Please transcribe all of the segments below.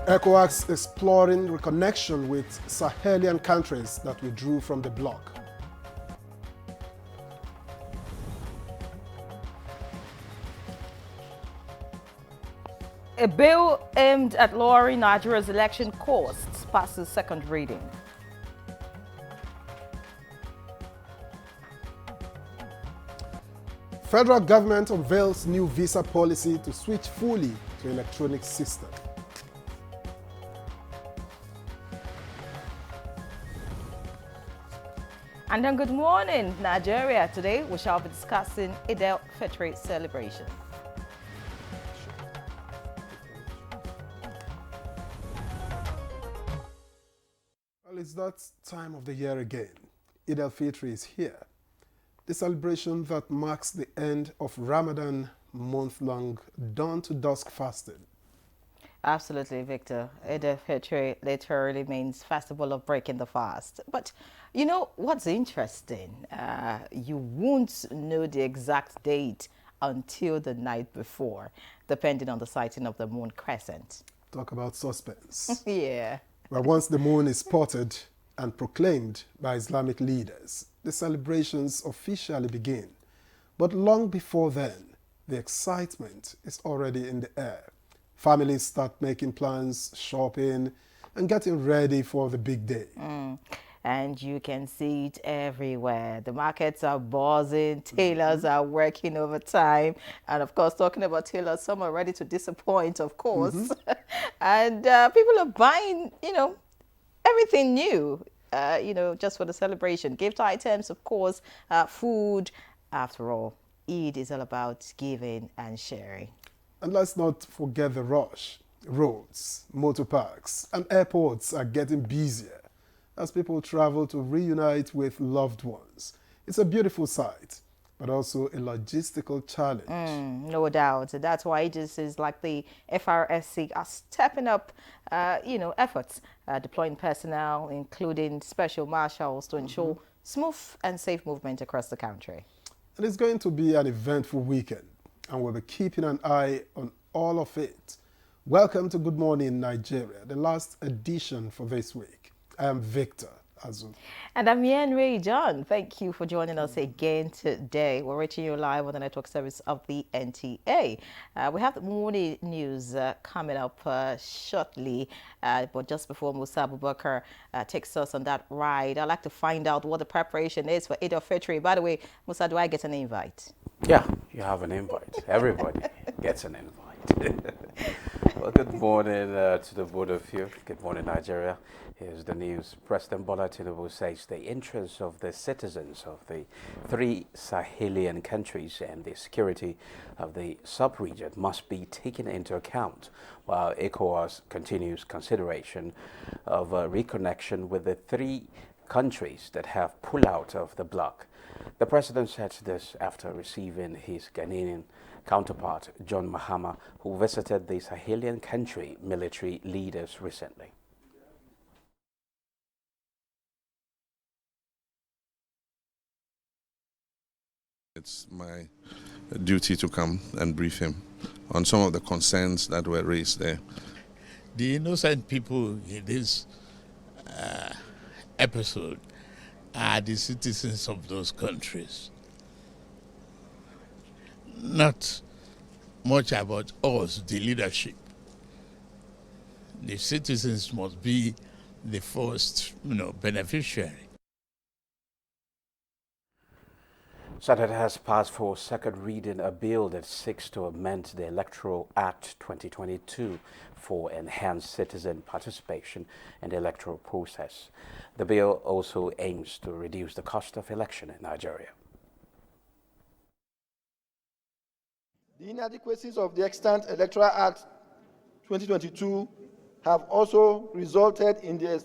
ECOWAS exploring reconnection with Sahelian countries that withdrew from the bloc. A bill aimed at lowering Nigeria's election costs passes second reading. Federal government unveils new visa policy to switch fully to electronic system. And then good morning, Nigeria. Today we shall be discussing Eid-El Fitr celebration. Well, it's that time of the year again. Eid-El Fitr is here. The celebration that marks the end of Ramadan month-long dawn-to-dusk fasting. Absolutely, Victor. Eid-El Fitr literally means festival of breaking the fast. But you know what's interesting? You won't know the exact date until the night before, depending on the sighting of the moon crescent. Talk about suspense. Yeah. But once the moon is spotted and proclaimed by Islamic leaders, the celebrations officially begin. But long before then, the excitement is already in the air. Families start making plans, shopping, and getting ready for the big day. And you can see it everywhere. The markets are buzzing, tailors are working overtime. And of course, talking about tailors, some are ready to disappoint, of course. And people are buying, everything new, just for the celebration. Gift items, of course, food. After all, Eid is all about giving and sharing. And let's not forget the rush. Roads, motor parks, and airports are getting busier as people travel to reunite with loved ones. It's a beautiful sight, but also a logistical challenge. No doubt. That's why agencies like the FRSC are stepping up, efforts, deploying personnel, including special marshals, to ensure smooth and safe movement across the country. And it's going to be an eventful weekend, and we'll be keeping an eye on all of it. Welcome to Good Morning Nigeria, the last edition for this week. I am Victor Azu. And I'm Yen Ray John. Thank you for joining us again today. We're reaching you live on the network service of the NTA. We have the morning news coming up shortly, but just before Musa Abubakar takes us on that ride, I'd like to find out what the preparation is for Eid-El Fitr. By the way, Musa, do I get an invite? Yeah, you have an invite. Everybody gets an invite. Well, good morning to the both of you. Good morning, Nigeria. Here's the news. President Bola Tinubu says the interests of the citizens of the three Sahelian countries and the security of the sub-region must be taken into account, while ECOWAS continues consideration of a reconnection with the three countries that have pulled out of the bloc. The president said this after receiving his Ghanaian counterpart, John Mahama, who visited the Sahelian country military leaders recently. It's my duty to come and brief him on some of the concerns that were raised there. The innocent people in this episode are the citizens of those countries. Not much about us, the leadership. The citizens must be the first, beneficiary. Senate has passed for second reading a bill that seeks to amend the Electoral Act 2022 for enhanced citizen participation in the electoral process. The bill also aims to reduce the cost of election in Nigeria. The inadequacies of the extant Electoral Act 2022 have also resulted in the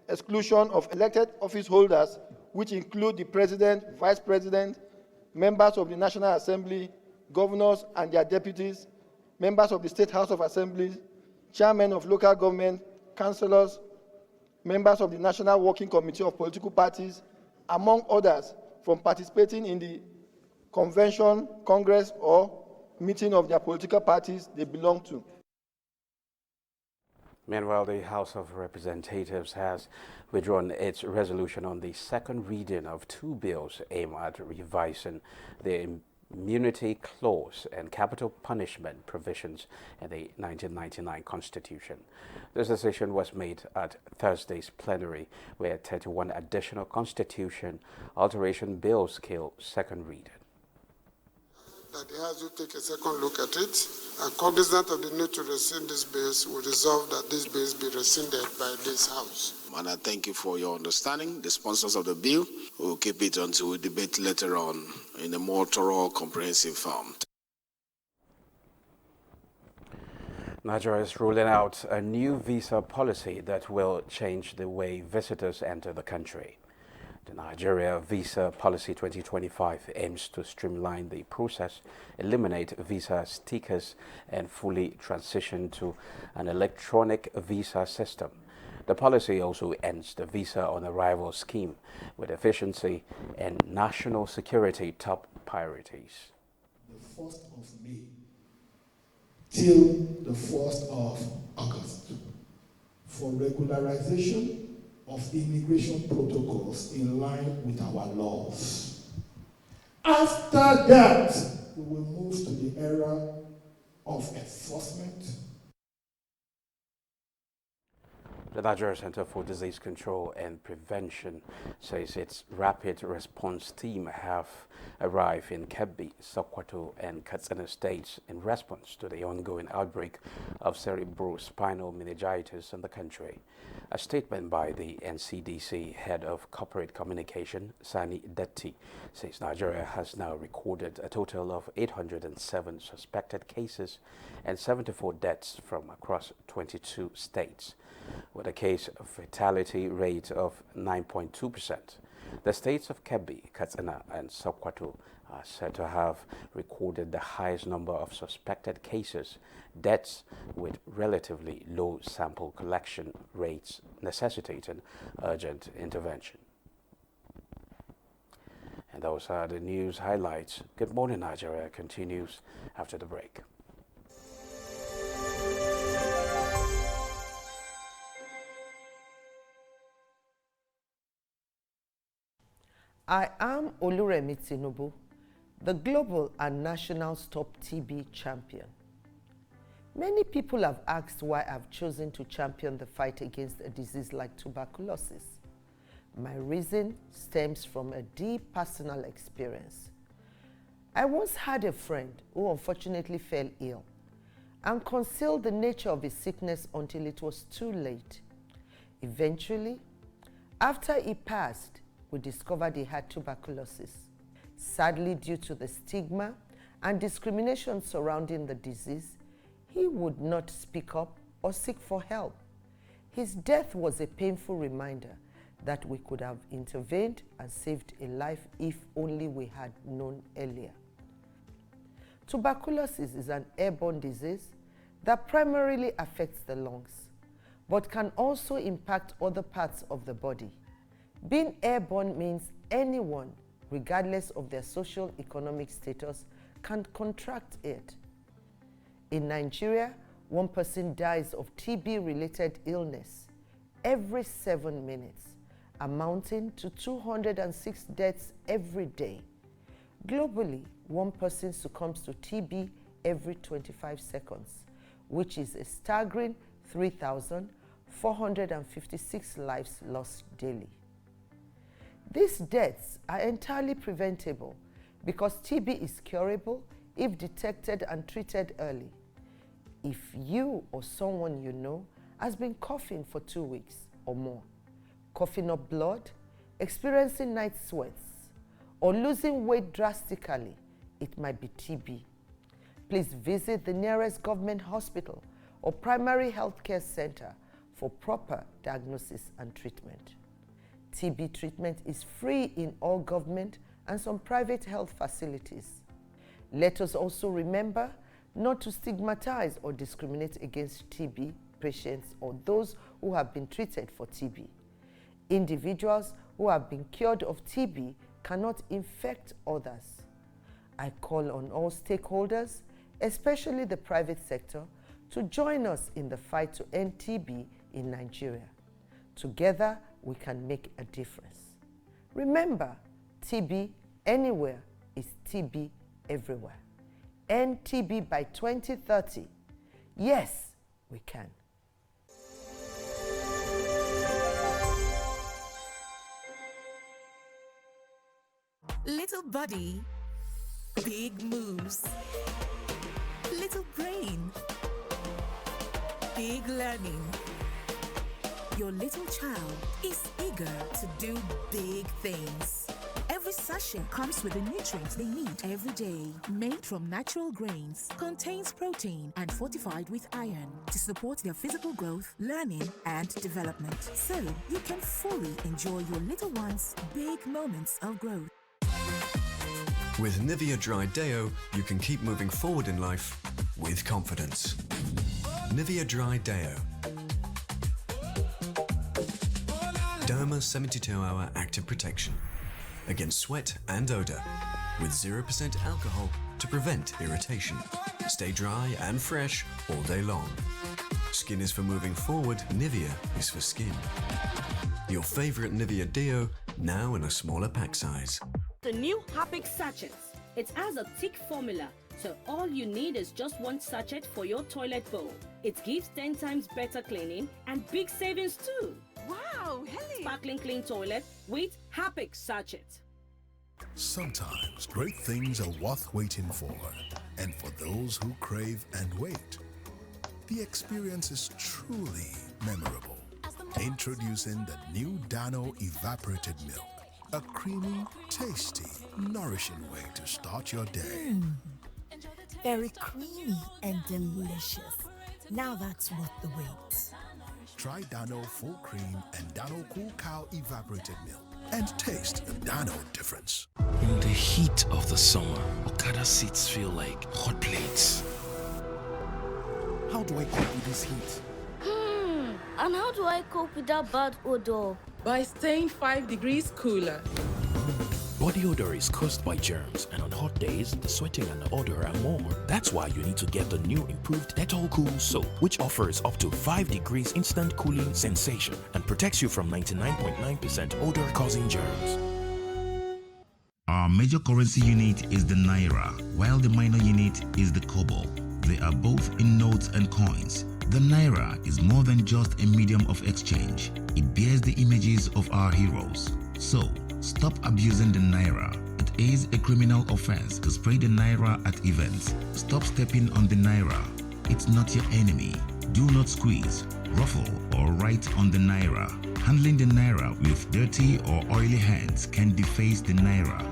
exclusion of elected office holders, which include the President, Vice President, members of the National Assembly, governors and their deputies, members of the State House of Assembly, chairmen of local government, councillors, members of the National Working Committee of Political Parties, among others, from participating in the convention, congress, or meeting of their political parties they belong to. Meanwhile, the House of Representatives has withdrawn its resolution on the second reading of two bills aimed at revising the immunity clause and capital punishment provisions in the 1999 Constitution. This decision was made at Thursday's plenary, where 31 additional Constitution alteration bills killed second reading. That the House will take a second look at it, and cognizant of the need to rescind these bills, will resolve that these bills be rescinded by this House. And I thank you for your understanding. The sponsors of the bill will keep it until we debate later on in a more thorough, comprehensive form. Nigeria is rolling out a new visa policy that will change the way visitors enter the country. The Nigeria Visa Policy 2025 aims to streamline the process, eliminate visa stickers, and fully transition to an electronic visa system. The policy also ends the visa on arrival scheme, with efficiency and national security top priorities. The 1st of May till the 1st of August for regularization of immigration protocols in line with our laws. After that, we will move to the era of enforcement. The Nigeria Center for Disease Control and Prevention says its rapid response team have arrived in Kebbi, Sokoto, and Katsina states in response to the ongoing outbreak of cerebrospinal meningitis in the country. A statement by the NCDC head of corporate communication, Sani Detti, says Nigeria has now recorded a total of 807 suspected cases and 74 deaths from across 22 states, with a case fatality rate of 9.2%. The states of Kebbi, Katsina, and Sokoto are said to have recorded the highest number of suspected cases, deaths with relatively low sample collection rates necessitating urgent intervention. And those are the news highlights. Good Morning Nigeria continues after the break. I am Oluremi Tinubu, the global and national Stop TB champion. Many people have asked why I've chosen to champion the fight against a disease like tuberculosis. My reason stems from a deep personal experience. I once had a friend who unfortunately fell ill and concealed the nature of his sickness until it was too late. Eventually, after he passed, we discovered he had tuberculosis. Sadly, due to the stigma and discrimination surrounding the disease, he would not speak up or seek for help. His death was a painful reminder that we could have intervened and saved a life if only we had known earlier. Tuberculosis is an airborne disease that primarily affects the lungs, but can also impact other parts of the body. Being airborne means anyone, regardless of their social economic status, can contract it. In Nigeria, one person dies of TB-related illness every 7 minutes, amounting to 206 deaths every day. Globally, one person succumbs to TB every 25 seconds, which is a staggering 3,456 lives lost daily. These deaths are entirely preventable because TB is curable if detected and treated early. If you or someone you know has been coughing for 2 weeks or more, coughing up blood, experiencing night sweats, or losing weight drastically, it might be TB. Please visit the nearest government hospital or primary healthcare center for proper diagnosis and treatment. TB treatment is free in all government and some private health facilities. Let us also remember not to stigmatize or discriminate against TB patients or those who have been treated for TB. Individuals who have been cured of TB cannot infect others. I call on all stakeholders, especially the private sector, to join us in the fight to end TB in Nigeria. Together, we can make a difference. Remember, TB anywhere is TB everywhere. End TB by 2030. Yes, we can. Little body, big moves. Little brain, big learning. Your little child is eager to do big things. Every sachet comes with the nutrients they need every day. Made from natural grains, contains protein and fortified with iron to support their physical growth, learning, and development. So you can fully enjoy your little one's big moments of growth. With Nivea Dry Deo, you can keep moving forward in life with confidence. Nivea Dry Deo. Derma 72-hour active protection against sweat and odor with 0% alcohol to prevent irritation. Stay dry and fresh all day long. Skin is for moving forward, Nivea is for skin. Your favorite Nivea Deo, now in a smaller pack size. The new Happic sachets. It has a thick formula, so all you need is just one sachet for your toilet bowl. It gives 10 times better cleaning and big savings too. Wow, Helen! Sparkling clean toilet with Happic sachet. Sometimes great things are worth waiting for, and for those who crave and wait, the experience is truly memorable. Introducing the new Dano evaporated milk. A creamy, tasty, nourishing way to start your day. Very creamy and delicious. Now that's worth the wait. Try Dano Full Cream and Dano Cool Cow evaporated milk and taste the Dano difference. In the heat of the summer, Okada seats feel like hot plates. How do I cope with this heat? And how do I cope with that bad odor? By staying 5 degrees cooler. Body odor is caused by germs, and on hot days, the sweating and the odor are more. That's why you need to get the new improved Dettol Cool Soap, which offers up to 5 degrees instant cooling sensation and protects you from 99.9% odor-causing germs. Our major currency unit is the Naira, while the minor unit is the Kobo. They are both in notes and coins. The Naira is more than just a medium of exchange. It bears the images of our heroes. So, stop abusing the Naira. It is a criminal offense to spray the Naira at events. Stop stepping on the Naira. It's not your enemy. Do not squeeze, ruffle, or write on the Naira. Handling the Naira with dirty or oily hands can deface the Naira.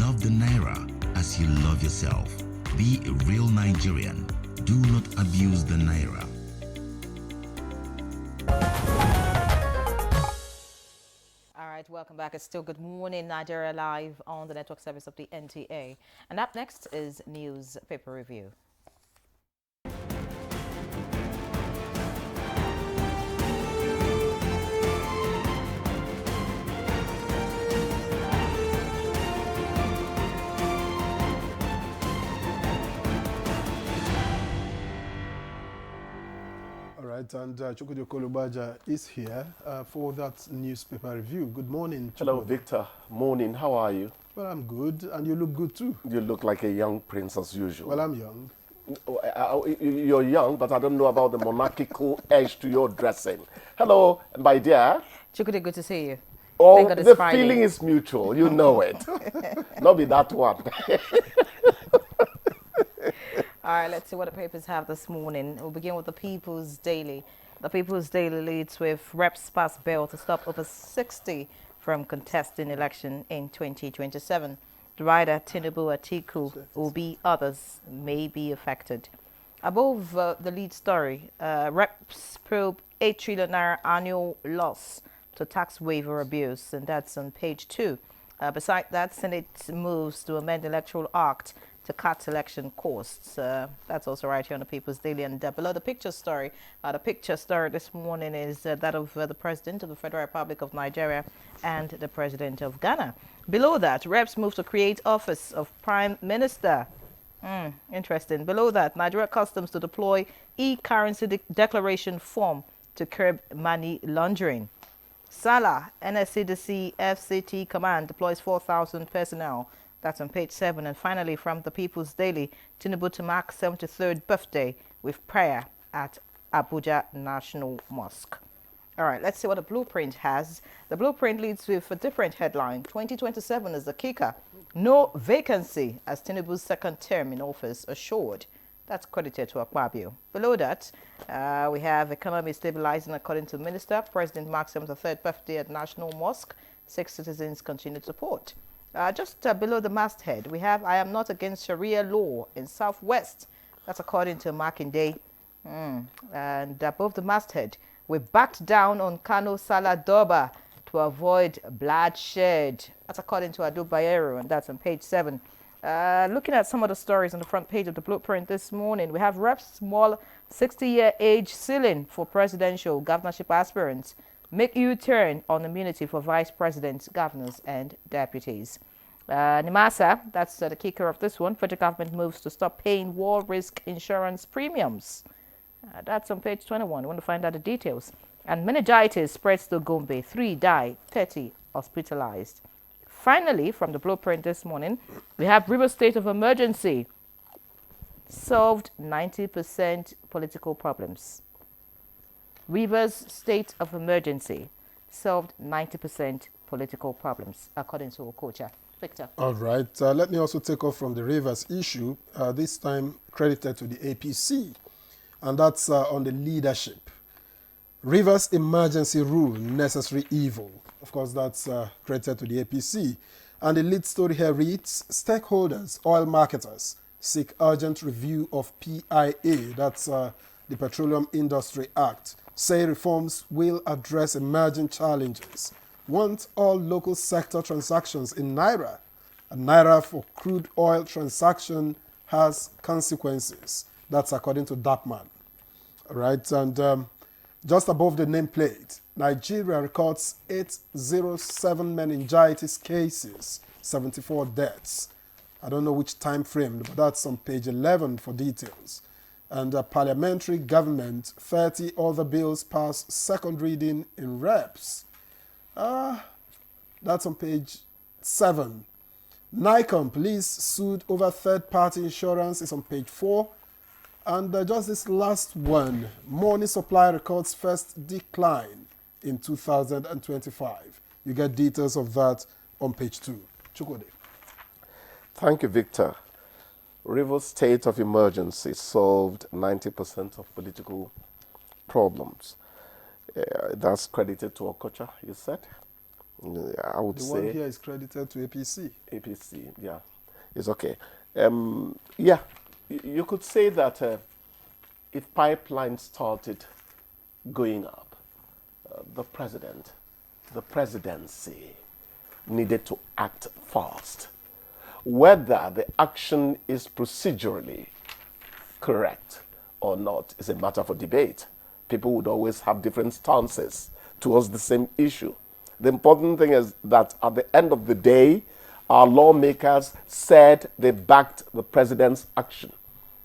Love the Naira as you love yourself. Be a real Nigerian. Do not abuse the Naira. Welcome back. It's still Good Morning Nigeria live on the network service of the NTA. And up next is Newspaper Review. And Chukwudi Kolubaja is here for that newspaper review. Good morning, Chukwudi. Hello, Victor. Morning. How are you? Well, I'm good, and you look good too. You look like a young prince as usual. Well, I'm young. You're young, but I don't know about the monarchical edge to your dressing. Hello, my dear. Chukwudi, good to see you. Oh, the feeling is mutual. You know it. Not be that one. All right, let's see what the papers have this morning. We'll begin with the People's Daily. The People's Daily leads with reps pass bill to stop over 60 from contesting election in 2027. The writer Tinubu, Atiku, Obi, others may be affected. Above the lead story, reps probe 8 trillion naira annual loss to tax waiver abuse, and that's on page 2. Beside that, Senate moves to amend the Electoral Act to cut election costs. That's also right here on the People's Daily. And below the picture story this morning is that of the President of the Federal Republic of Nigeria and the President of Ghana. Below that, reps move to create Office of Prime Minister. Interesting. Below that, Nigeria Customs to deploy e-currency declaration form to curb money laundering. Salah, NSCDC FCT Command deploys 4,000 personnel. That's on page 7. And finally, from the People's Daily, Tinubu to mark 73rd birthday with prayer at Abuja National Mosque. All right, let's see what the blueprint has. The blueprint leads with a different headline. 2027 is the kicker. No vacancy as Tinubu's second term in office assured. That's credited to Akpabio. Below that, we have economy stabilizing according to Minister. President marks 73rd birthday at National Mosque. 6 citizens continued support. Just below the masthead, we have I am not against Sharia law in Southwest. That's according to Makinde. And above the masthead, we backed down on Kano Salah Doba to avoid bloodshed. That's according to Adu Bayero, and that's on page 7. Looking at some of the stories on the front page of the blueprint this morning, we have Rep's small 60-year age ceiling for presidential governorship aspirants. Make U-turn on immunity for vice presidents, governors, and deputies. Nimasa, that's the kicker of this one. Federal government moves to stop paying war risk insurance premiums. That's on page 21. You want to find out the details. And meningitis spreads to Gombe. 3 die, 30 hospitalized. Finally, from the blueprint this morning, we have River State of Emergency. Solved 90% political problems. Rivers State of Emergency solved 90% political problems, according to Okocha. Victor. All right. Let me also take off from the Rivers issue, this time credited to the APC, and that's on the leadership. Rivers emergency rule, necessary evil. Of course, that's credited to the APC. And the lead story here reads, stakeholders, oil marketers, seek urgent review of PIA, that's the Petroleum Industry Act, say reforms will address emerging challenges. Want all local sector transactions in Naira. A Naira for crude oil transaction has consequences. That's according to Dapman. All right, and just above the nameplate, Nigeria records 807 meningitis cases, 74 deaths. I don't know which time frame, but that's on page 11 for details. And parliamentary government, 30 other bills pass second reading in reps. That's on page 7. NICOM police sued over third-party insurance is on page 4. And just this last one, money supply records first decline in 2025. You get details of that on page 2. Chukwudi. Thank you, Victor. Rivers state of emergency solved 90% of political problems. That's credited to Okocha, you said? I would say... The one here is credited to APC. APC, yeah. It's okay. Yeah. You could say that if pipelines started going up, the presidency needed to act fast. Whether the action is procedurally correct or not is a matter for debate. People would always have different stances towards the same issue. The important thing is that at the end of the day, our lawmakers said they backed the president's action.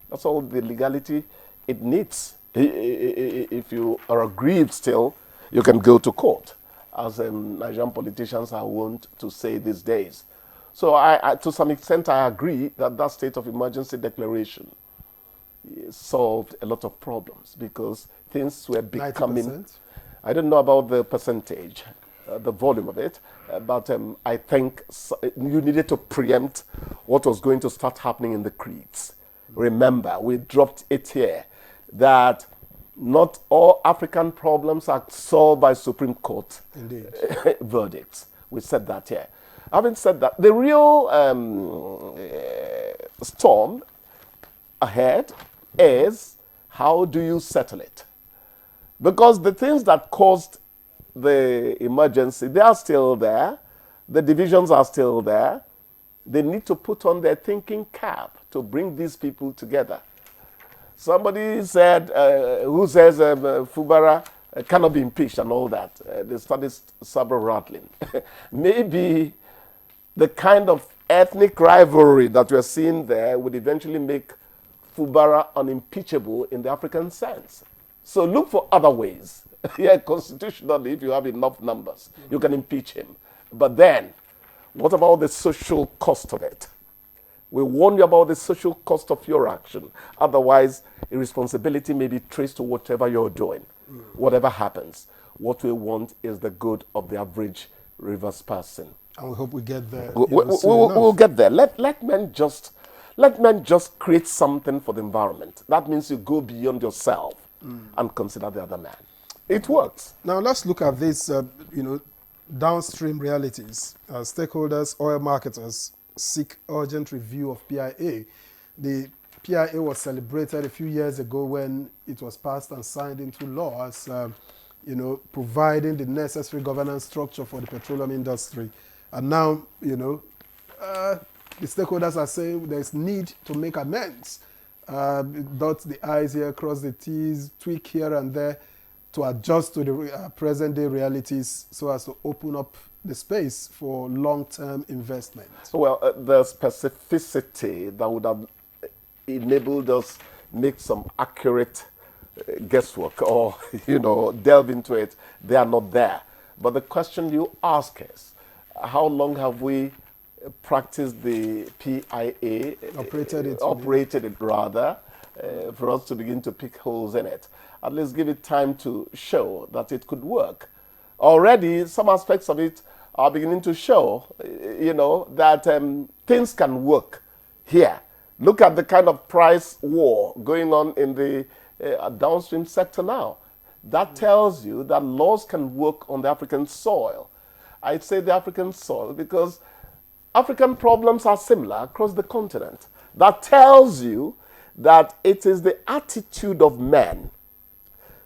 That's all the legality it needs. If you are aggrieved still, you can go to court, as Nigerian politicians are wont to say these days. So I to some extent, I agree that that state of emergency declaration solved a lot of problems because things were becoming... 90%? I don't know about the percentage, the volume of it, but I think you needed to preempt what was going to start happening in the creeds. Remember, we dropped it here that not all African problems are solved by Supreme Court verdicts. We said that here. Having said that, the real storm ahead is how do you settle it? Because the things that caused the emergency, they are still there. The divisions are still there. They need to put on their thinking cap to bring these people together. Somebody said, who says Fubara cannot be impeached and all that. They started saber rattling. Maybe the kind of ethnic rivalry that we're seeing there would eventually make Fubara unimpeachable in the African sense. So look for other ways. Yeah, constitutionally, if you have enough numbers, you can impeach him. But then, what about the social cost of it? We warn you about the social cost of your action. Otherwise, irresponsibility may be traced to whatever you're doing, whatever happens. What we want is the good of the average Rivers person. And we hope we get there. We'll get there. Let men just create something for the environment. That means you go beyond yourself and consider the other man. It works. Now let's look at this, downstream realities. Stakeholders, oil marketers seek urgent review of PIA. The PIA was celebrated a few years ago when it was passed and signed into law as, providing the necessary governance structure for the petroleum industry. And now, the stakeholders are saying there's need to make amends. Dot the I's here, cross the T's, tweak here and there to adjust to the present-day realities so as to open up the space for long-term investment. Well, the specificity that would have enabled us make some accurate guesswork or, delve into it, they are not there. But the question you ask is, how long have we practiced the PIA, operated it rather, for us to begin to pick holes in it? At least give it time to show that it could work. Already, some aspects of it are beginning to show, that things can work here. Look at the kind of price war going on in the downstream sector now. That tells you that laws can work on the African soil. I'd say the African soil because African problems are similar across the continent. That tells you that it is the attitude of men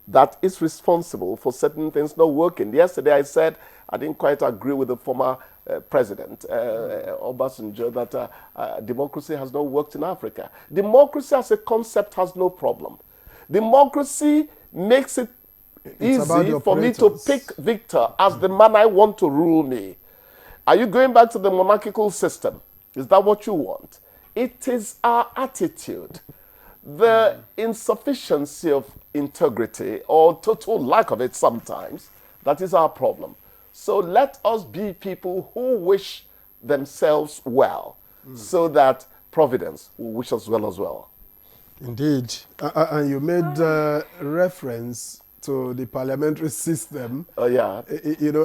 that is responsible for certain things not working. Yesterday I said I didn't quite agree with the former president, Obasanjo, that democracy has not worked in Africa. Democracy as a concept has no problem. Democracy makes it easy for me to pick Victor as the man I want to rule me. Are you going back to the monarchical system? Is that what you want? It is our attitude. The insufficiency of integrity or total lack of it sometimes, that is our problem. So let us be people who wish themselves well so that Providence will wish us well as well. Indeed. And you made reference to the parliamentary system. Oh, yeah.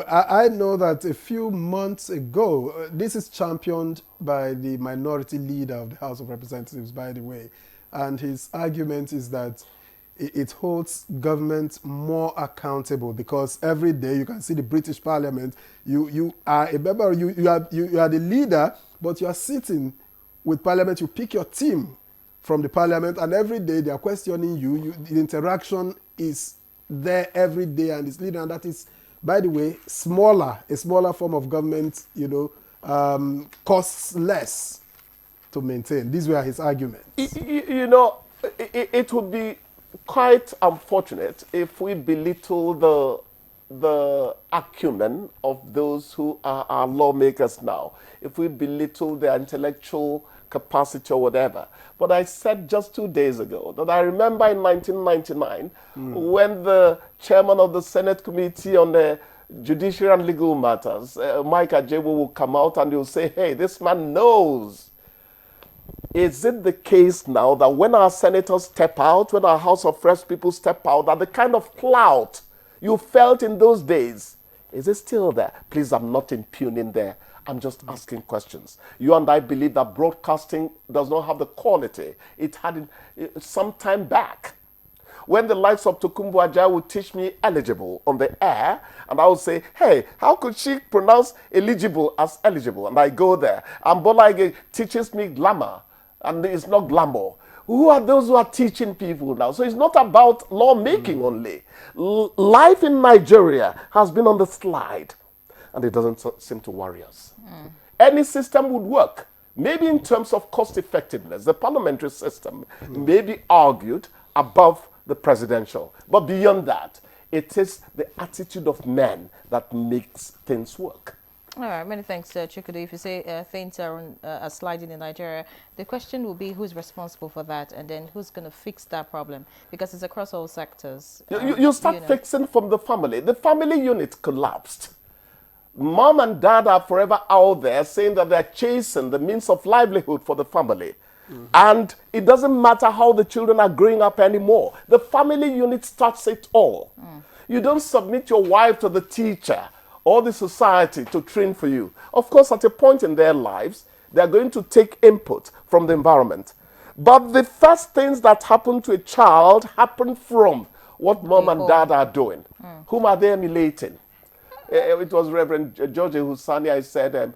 I know that a few months ago, this is championed by the minority leader of the House of Representatives, by the way, and his argument is that it holds government more accountable because every day you can see the British Parliament, you are a member, you are the leader, but you are sitting with Parliament, you pick your team from the Parliament, and every day they are questioning you. The interaction is there every day, and it's leader, and that is, by the way, a smaller form of government, costs less to maintain. These were his arguments. It would be quite unfortunate if we belittle the acumen of those who are our lawmakers now, if we belittle their intellectual capacity or whatever. But I said just 2 days ago that I remember in 1999 when the chairman of the Senate Committee on the Judiciary and Legal Matters, Mike Ajebu, will come out and he'll say, hey, this man knows. Is it the case now that when our senators step out, when our House of Fresh people step out, that the kind of clout you felt in those days, is it still there? Please, I'm not impugning there. I'm just asking questions. You and I believe that broadcasting does not have the quality it had some time back. When the likes of Tokumbo Ajayi would teach me eligible on the air, and I would say, hey, how could she pronounce eligible as eligible? And I go there. And Bola Ige teaches me glamour, and it's not glamour. Who are those who are teaching people now? So it's not about lawmaking only. Life in Nigeria has been on the slide, and it doesn't seem to worry us. Any system would work. Maybe in terms of cost effectiveness, the parliamentary system may be argued above the presidential. But beyond that, it is the attitude of men that makes things work. All right, many thanks, Chukwudi. If you say things are sliding in Nigeria, the question will be who's responsible for that, and then who's going to fix that problem, because it's across all sectors. You start fixing from the family. The family unit collapsed. Mom and dad are forever out there saying that they're chasing the means of livelihood for the family. And it doesn't matter how the children are growing up anymore. The family unit starts it all. You don't submit your wife to the teacher or the society to train for you. Of course, at a point in their lives, they're going to take input from the environment. But the first things that happen to a child happen from what mom and dad are doing. Whom are they emulating? It was Reverend George Husani. I said,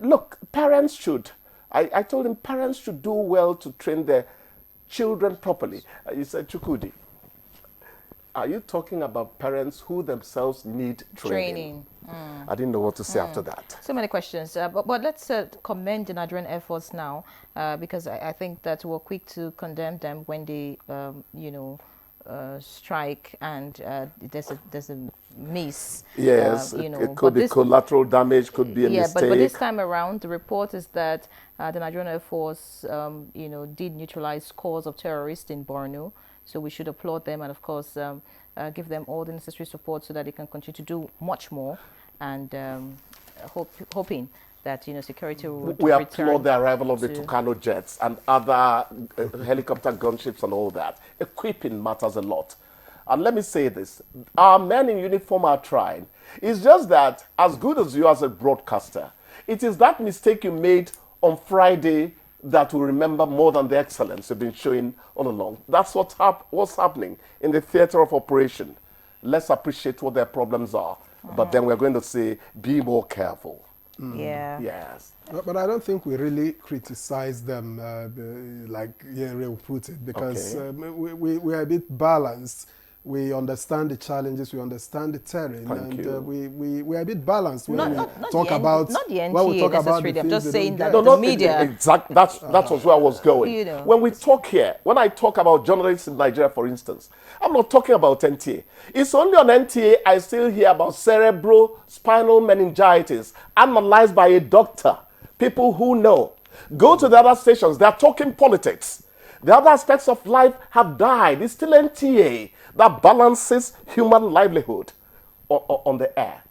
look, parents should. I told him parents should do well to train their children properly. He said, Chukwudi, are you talking about parents who themselves need training? I didn't know what to say after that. So many questions, but let's commend the Nigerian Air Force now, because I think that we're quick to condemn them when they, strike and there's a miss. Yes, it could be collateral damage, could be a mistake. But this time around, the report is that the Nigerian Air Force, did neutralize scores of terrorists in Borno. So we should applaud them and, of course, give them all the necessary support so that they can continue to do much more, and hoping that security will We applaud the arrival of the Tucano jets and other helicopter gunships and all that. Equipping matters a lot. And let me say this, our men in uniform are trying. It's just that, as good as you as a broadcaster, it is that mistake you made on Friday that will remember more than the excellence you've been showing all along. That's what's happening in the theater of operation. Let's appreciate what their problems are. But then we're going to say, be more careful. Yeah. Yes. But I don't think we really criticize them like Yenre put it, because we are a bit balanced. We understand the challenges, we understand the terrain, we are a bit balanced when we talk about not the NTA necessarily. I'm just saying that the media. Exactly. That was where I was going. When we talk here, when I talk about journalists in Nigeria, for instance, I'm not talking about NTA. It's only on NTA I still hear about cerebrospinal meningitis analyzed by a doctor. People who know. Go to the other stations. They're talking politics. The other aspects of life have died. It's still NTA that balances human livelihood on the air.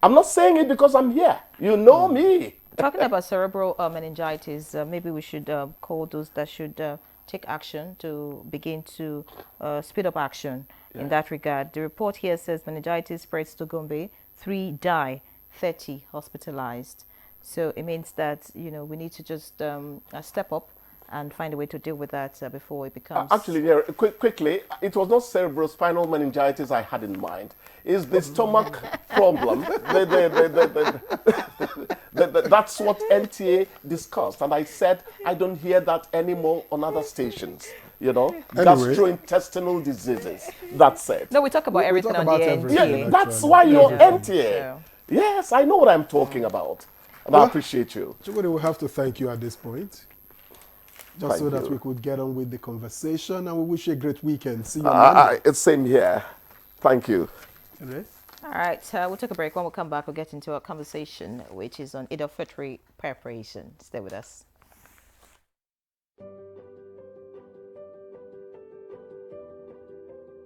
I'm not saying it because I'm here. You know me. Talking about cerebral meningitis, maybe we should call those that should take action to begin to speed up action in that regard. The report here says meningitis spreads to Gombe, 3 die, 30 hospitalized. So it means that we need to just step up and find a way to deal with that before it becomes... Actually, yeah, quickly, it was not cerebrospinal meningitis I had in mind. It's the stomach problem. That's what NTA discussed. And I said, I don't hear that anymore on other stations. Gastrointestinal diseases. That's it. No, we talk about everything on the NTA. Yeah, that's why you're NTA. Yes, I know what I'm talking about. And I appreciate you. Chukwudi, we have to thank you at this point. Just so that we could get on with the conversation, and we wish you a great weekend. See you on Monday. It's same here. Thank you. All right, we'll take a break. When we come back, we'll get into our conversation, which is on Eid-El Fitr preparation. Stay with us.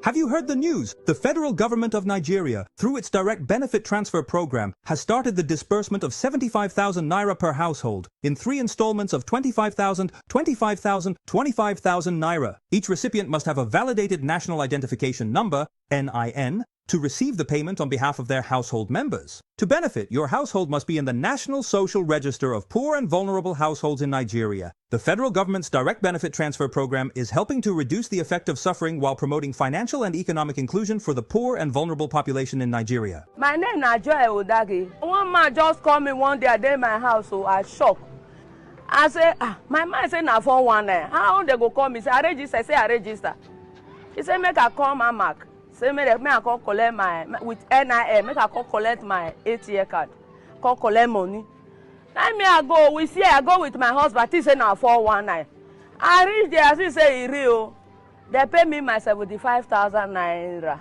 Have you heard the news? The federal government of Nigeria, through its direct benefit transfer program, has started the disbursement of 75,000 naira per household in 3 installments of 25,000, 25,000, 25,000 naira. Each recipient must have a validated national identification number, NIN, to receive the payment on behalf of their household members. To benefit, your household must be in the National Social Register of Poor and Vulnerable Households in Nigeria. The federal government's direct benefit transfer program is helping to reduce the effect of suffering while promoting financial and economic inclusion for the poor and vulnerable population in Nigeria. My name is Joy Odagi. One man just called me one day, I did in my house, so I shocked. I say, my man say na 419. How they go call me? Say I register. I say I register. He say make I call my mark. Say make I call collect my with NIN. Make I call collect my ATM card. Call collect money. Now me I go. I go with my husband. He say na 419. I reach there. He say he real. They pay me my 75,000 naira.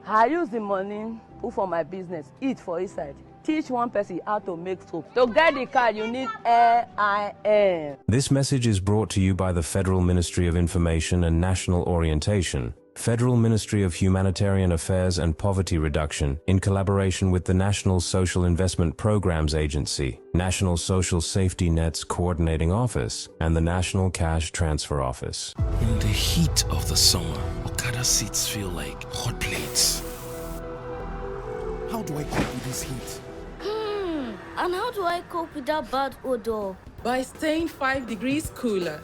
I use the money put for my business, eat for inside. teach one person how to make soap. To get the card, you need AIN. This message is brought to you by the Federal Ministry of Information and National Orientation, Federal Ministry of Humanitarian Affairs and Poverty Reduction, in collaboration with the National Social Investment Programs Agency, National Social Safety Net's Coordinating Office, and the National Cash Transfer Office. In the heat of the summer, Okada seats feel like hot plates. How do I cope with this heat? And how do I cope with that bad odor? By staying 5 degrees cooler.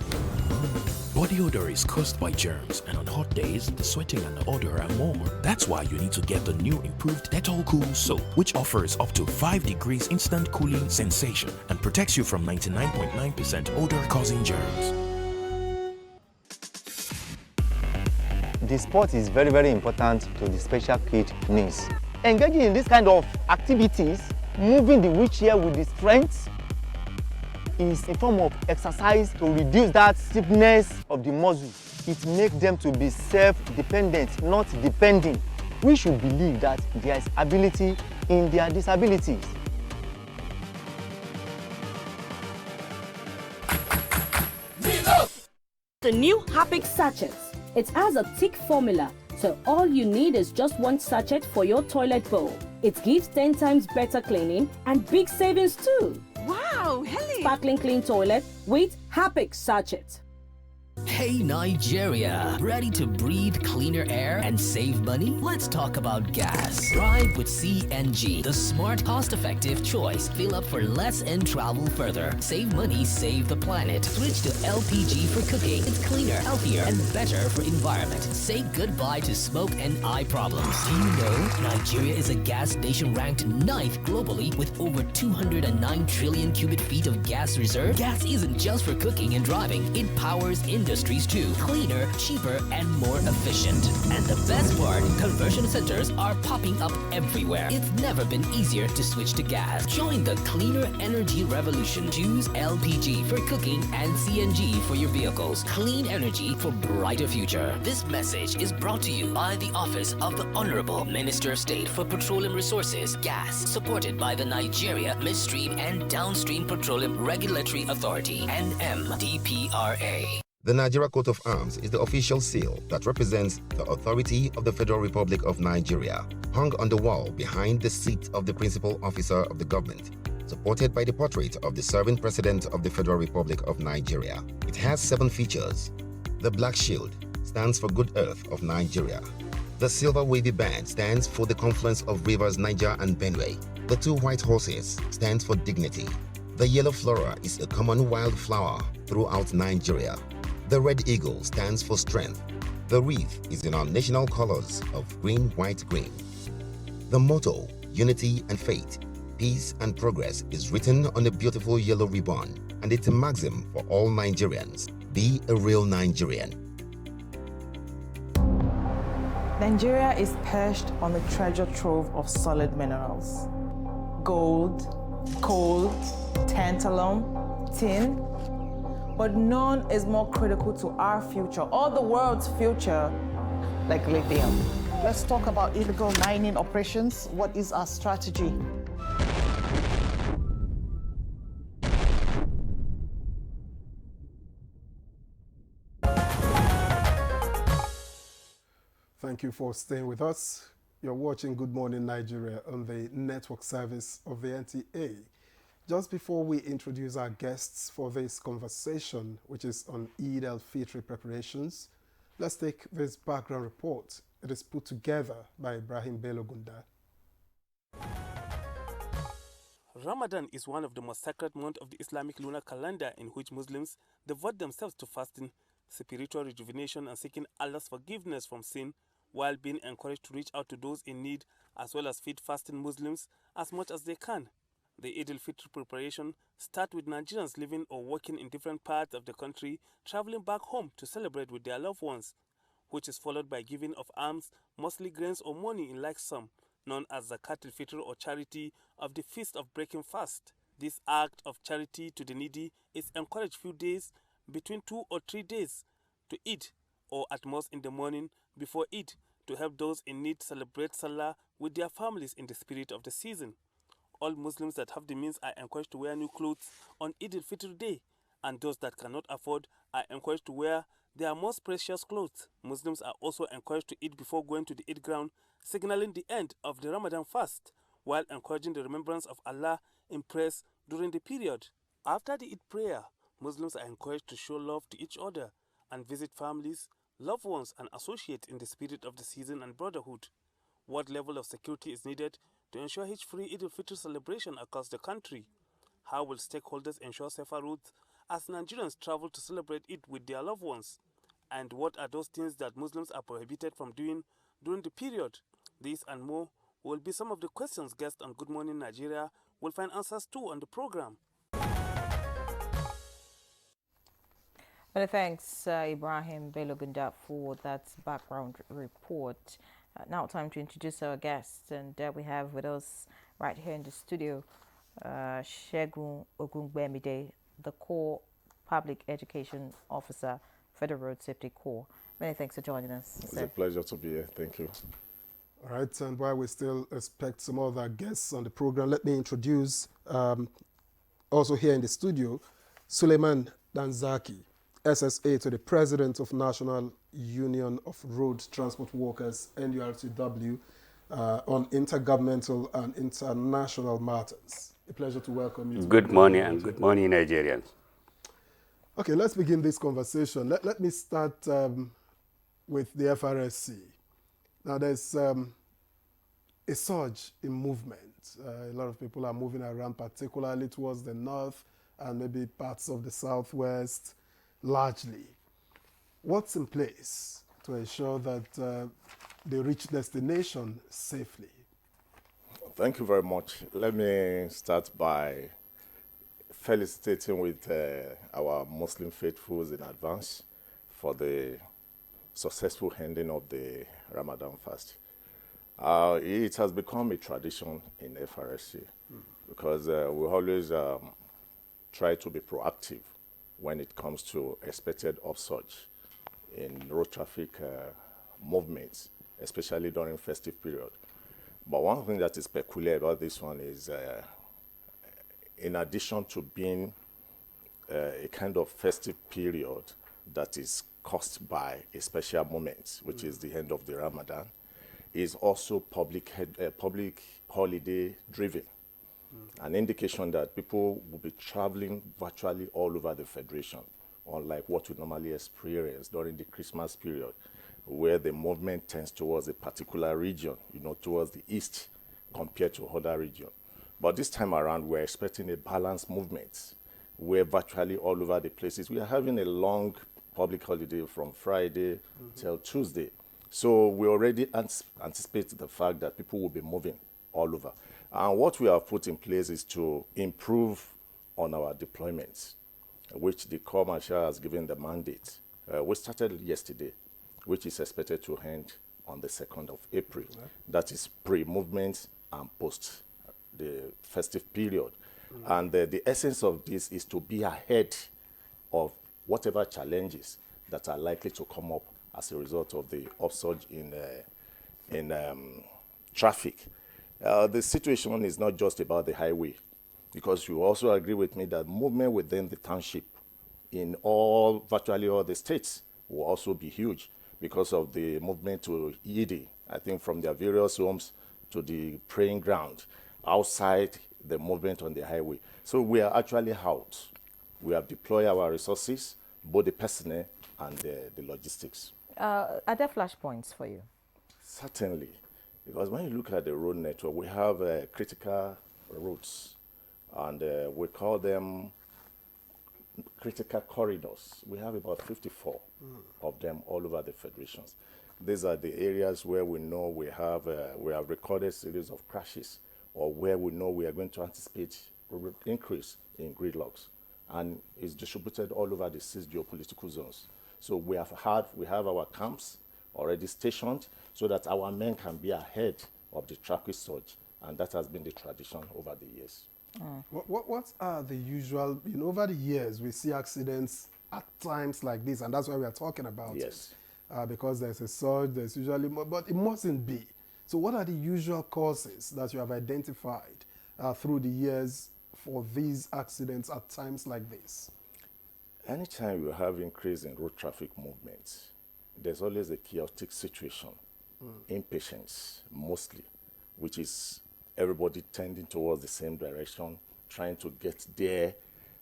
Body odor is caused by germs, and on hot days, the sweating and the odor are more. That's why you need to get the new improved Dettol Cool Soap, which offers up to 5 degrees instant cooling sensation and protects you from 99.9% odor-causing germs. The sport is very, very important to the special kid needs. Engaging in this kind of activities, moving the wheelchair with the strength, is a form of exercise to reduce that stiffness of the muscle. It makes them to be self-dependent, not depending. We should believe that there is ability in their disabilities. The new Happic sachets. It has a thick formula, so all you need is just one sachet for your toilet bowl. It gives 10 times better cleaning and big savings too. Wow, Helen! Sparkling clean toilet with Happic sachet. Hey Nigeria, ready to breathe cleaner air and save money? Let's talk about gas. Drive with CNG, the smart, cost-effective choice. Fill up for less and travel further. Save money, save the planet. Switch to LPG for cooking. It's cleaner, healthier, and better for environment. Say goodbye to smoke and eye problems. Do you know Nigeria is a gas nation ranked 9th globally with over 209 trillion cubic feet of gas reserve? Gas isn't just for cooking and driving. It powers industries too. Cleaner, cheaper, and more efficient. And the best part, conversion centers are popping up everywhere. It's never been easier to switch to gas. Join the cleaner energy revolution. Choose LPG for cooking and CNG for your vehicles. Clean energy for brighter future. This message is brought to you by the Office of the Honorable Minister of State for Petroleum Resources, Gas, supported by the Nigeria Midstream and Downstream Petroleum Regulatory Authority, NMDPRA. The Nigeria Coat of Arms is the official seal that represents the authority of the Federal Republic of Nigeria, hung on the wall behind the seat of the principal officer of the government, supported by the portrait of the serving President of the Federal Republic of Nigeria. It has 7 features. The black shield stands for Good Earth of Nigeria. The silver wavy band stands for the confluence of rivers Niger and Benue. The 2 white horses stands for dignity. The yellow flora is a common wildflower throughout Nigeria. The red eagle stands for strength. The wreath is in our national colors of green, white, green. The motto, unity and faith, peace and progress, is written on a beautiful yellow ribbon, and it's a maxim for all Nigerians. Be a real Nigerian. Nigeria is perched on a treasure trove of solid minerals. Gold, coal, tantalum, tin, but none is more critical to our future or the world's future like lithium. Let's talk about illegal mining operations. What is our strategy? Thank you for staying with us. You're watching Good Morning Nigeria on the network service of the NTA. Just before we introduce our guests for this conversation, which is on Eid-El Fitr preparations, let's take this background report. It is put together by Ibrahim Belogunda. Ramadan is one of the most sacred months of the Islamic lunar calendar, in which Muslims devote themselves to fasting, spiritual rejuvenation, and seeking Allah's forgiveness from sin, while being encouraged to reach out to those in need, as well as feed fasting Muslims as much as they can. The Eid-El Fitr preparation start with Nigerians living or working in different parts of the country traveling back home to celebrate with their loved ones, which is followed by giving of alms, mostly grains or money in like sum, known as Zakat al-Fitr or charity of the feast of breaking fast. This act of charity to the needy is encouraged few days, between 2 or 3 days, to Eid, or at most in the morning before Eid, to help those in need celebrate Salah with their families in the spirit of the season. all Muslims that have the means are encouraged to wear new clothes on Eid-El Fitr day, and those that cannot afford are encouraged to wear their most precious clothes. Muslims are also encouraged to eat before going to the Eid ground, signaling the end of the Ramadan fast, while encouraging the remembrance of Allah in prayers during the period. After the Eid prayer, Muslims are encouraged to show love to each other and visit families, loved ones, and associates in the spirit of the season and brotherhood. What level of security is needed to ensure hitch-free Eid al-Fitr celebration across the country? How will stakeholders ensure safer routes as Nigerians travel to celebrate Eid with their loved ones? And what are those things that Muslims are prohibited from doing during the period? These and more will be some of the questions guests on Good Morning Nigeria will find answers to on the program. Well, thanks, Ibrahim Belogunda, for that background report. Now time to introduce our guests, and we have with us right here in the studio Segun Ogungbemide, the Core Public Education Officer, Federal Road Safety Corps. Many thanks for joining us. It's a pleasure to be here. Thank you. All right, and while we still expect some other guests on the program, let me introduce also here in the studio Suleiman Danzaki, SSA to the President of National Union of Road Transport Workers, NURTW, on intergovernmental and international matters. A pleasure to welcome you. Good morning, and good morning, Nigerians. Okay, let's begin this conversation. Let me start with the FRSC. Now, there's a surge in movement. A lot of people are moving around, particularly towards the north and maybe parts of the southwest, largely. What's in place to ensure that they reach destination safely? Thank you very much. Let me start by felicitating with our Muslim faithfuls in advance for the successful ending of the Ramadan fast. It has become a tradition in FRSC because we always try to be proactive when it comes to expected upsurge in road traffic movements, especially during festive period. But one thing that is peculiar about this one is in addition to being a kind of festive period that is caused by a special moment, which is the end of the Ramadan, is also public holiday driven. An indication that people will be traveling virtually all over the Federation, unlike what we normally experience during the Christmas period, where the movement tends towards a particular region, towards the east compared to other regions. But this time around, we're expecting a balanced movement, where virtually all over the places, we are having a long public holiday from Friday till Tuesday. So we already anticipate the fact that people will be moving all over. And what we have put in place is to improve on our deployments, which the Corps Marshal has given the mandate. We started yesterday, which is expected to end on the 2nd of April. That is pre-movement and post the festive period. And the essence of this is to be ahead of whatever challenges that are likely to come up as a result of the upsurge in traffic. The situation is not just about the highway, because you also agree with me that movement within the township in virtually all the states will also be huge because of the movement to Eid, I think from their various homes to the praying ground, outside the movement on the highway. So we are actually out. We have deployed our resources, both the personnel and the logistics. Are there flashpoints for you? Certainly. Because when you look at the road network, we have critical routes, and we call them critical corridors. We have about 54 of them all over the federations. These are the areas where we know we have recorded series of crashes, or where we know we are going to anticipate increase in gridlocks, and it's distributed all over the 6 geopolitical zones. So we have our camps already stationed so that our men can be ahead of the traffic surge, and that has been the tradition over the years. What are the usual, over the years we see accidents at times like this, and that's why we are talking about it. Because there's a surge, there's usually more, but it mustn't be. So what are the usual causes that you have identified through the years for these accidents at times like this? Anytime you have increase in road traffic movements, there's always a chaotic situation, impatience mostly, which is everybody tending towards the same direction, trying to get there,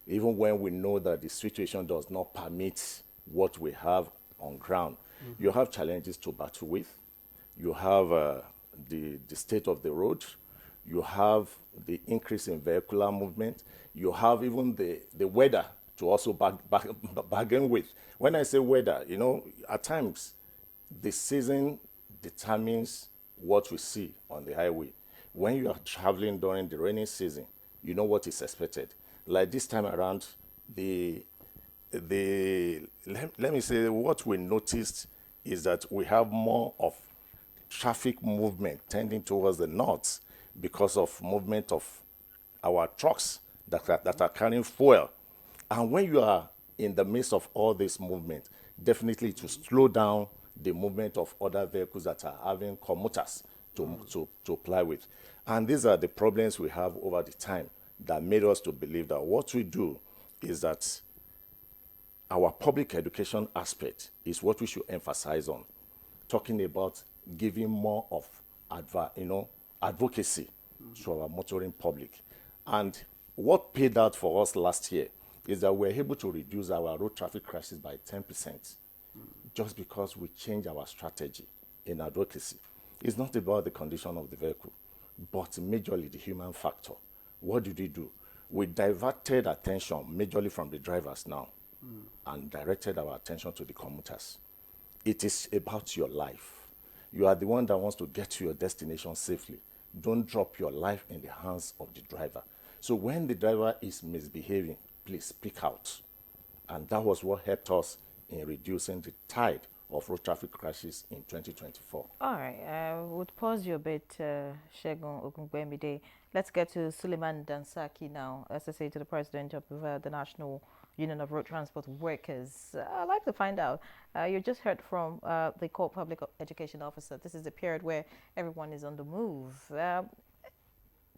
even when we know that the situation does not permit what we have on ground. You have challenges to battle with. You have the state of the road. You have the increase in vehicular movement. You have even the weather to also bargain with. When I say weather, you know, at times the season determines what we see on the highway. When you are traveling during the rainy season, you know what is expected. Like this time around, let me say what we noticed is that we have more of traffic movement tending towards the north because of movement of our trucks that are carrying fuel. And when you are in the midst of all this movement, definitely to slow down the movement of other vehicles that are having commuters to apply with. And these are the problems we have over the time that made us to believe that what we do is that our public education aspect is what we should emphasize on, talking about giving more of advocacy to our motoring public. And what paid out for us last year is that we're able to reduce our road traffic crashes by 10% just because we changed our strategy in advocacy. It's not about the condition of the vehicle, but majorly the human factor. What did we do? We diverted attention majorly from the drivers now and directed our attention to the commuters. It is about your life. You are the one that wants to get to your destination safely. Don't drop your life in the hands of the driver. So when the driver is misbehaving, please speak out. And that was what helped us in reducing the tide of road traffic crashes in 2024. All right, I would pause you a bit, Segun Ogungbemide. Let's get to Suleiman Dansaki now, SSA to the President of the National Union of Road Transport Workers. I'd like to find out, you just heard from the core public education officer. This is the period where everyone is on the move.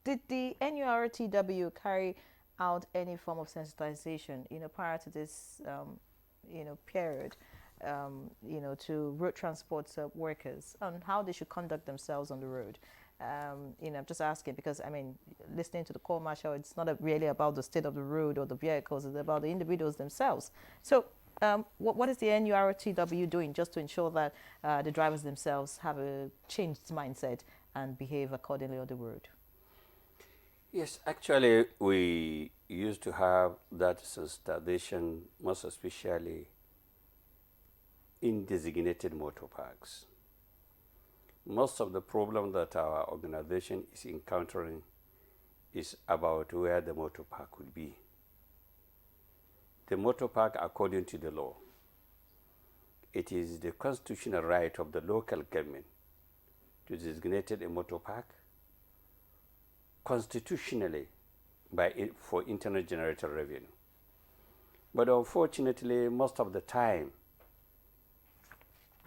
Did the NURTW carry out any form of sensitization, prior to this, period, to road transport workers on how they should conduct themselves on the road? I'm just asking because, listening to the call marshal, it's not really about the state of the road or the vehicles, it's about the individuals themselves. So what is the NURTW doing just to ensure that the drivers themselves have a changed mindset and behave accordingly on the road? Yes, actually, we used to have that sensitization, most especially in designated motor parks. Most of the problem that our organization is encountering is about where the motor park would be. The motor park, according to the law, it is the constitutional right of the local government to designate a motor park constitutionally for internal generated revenue. But unfortunately, most of the time,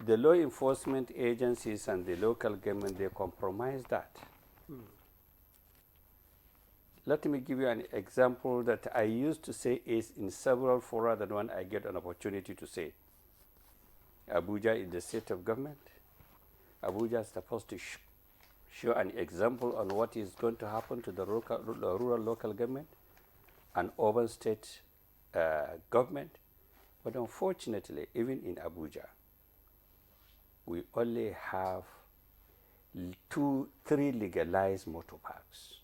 the law enforcement agencies and the local government, they compromise that. Let me give you an example that I used to say is in several fora than when I get an opportunity to say. Abuja is the seat of government. Abuja is supposed to show an example on what is going to happen to the rural local government and urban state government. But unfortunately, even in Abuja, we only have 3 legalized motor parks: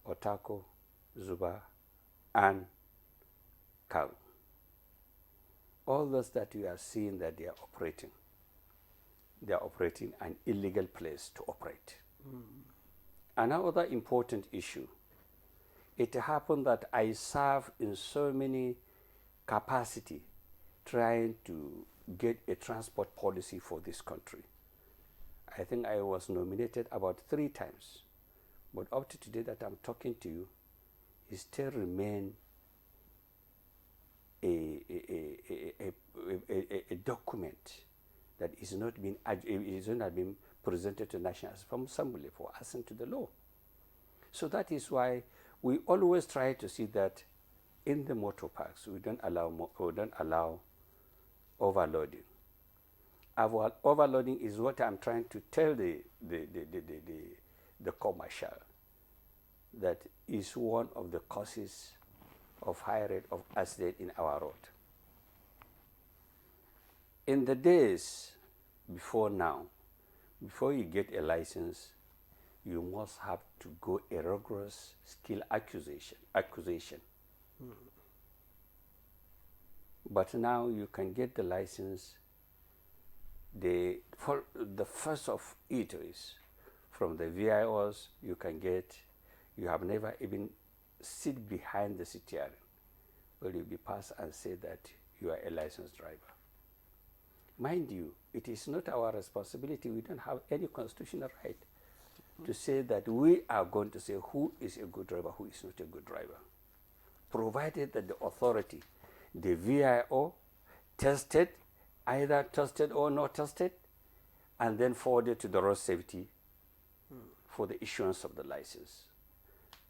Otako, Zuba, and Kang. All those that we are seeing that they are operating an illegal place to operate. Another important issue, it happened that I serve in so many capacity trying to get a transport policy for this country. I think I was nominated about 3 times, but up to today that I'm talking to you, it still remains a document that is not being presented to National Assembly for assent to the law. So that is why we always try to see that in the motor parks we don't allow overloading. Overloading is what I'm trying to tell the commercial, that is one of the causes of high rate of accident in our road. In the days before now, before you get a license, you must have to go a rigorous skill acquisition. But now you can get the license. The first of it is from the VIOs you can get. You have never even sit behind the steering. Well, you'll be passed and say that you are a licensed driver. Mind you, it is not our responsibility. We don't have any constitutional right to say that we are going to say who is a good driver, who is not a good driver. Provided that the authority, the VIO, tested, either tested or not tested, and then forwarded to the road safety for the issuance of the license.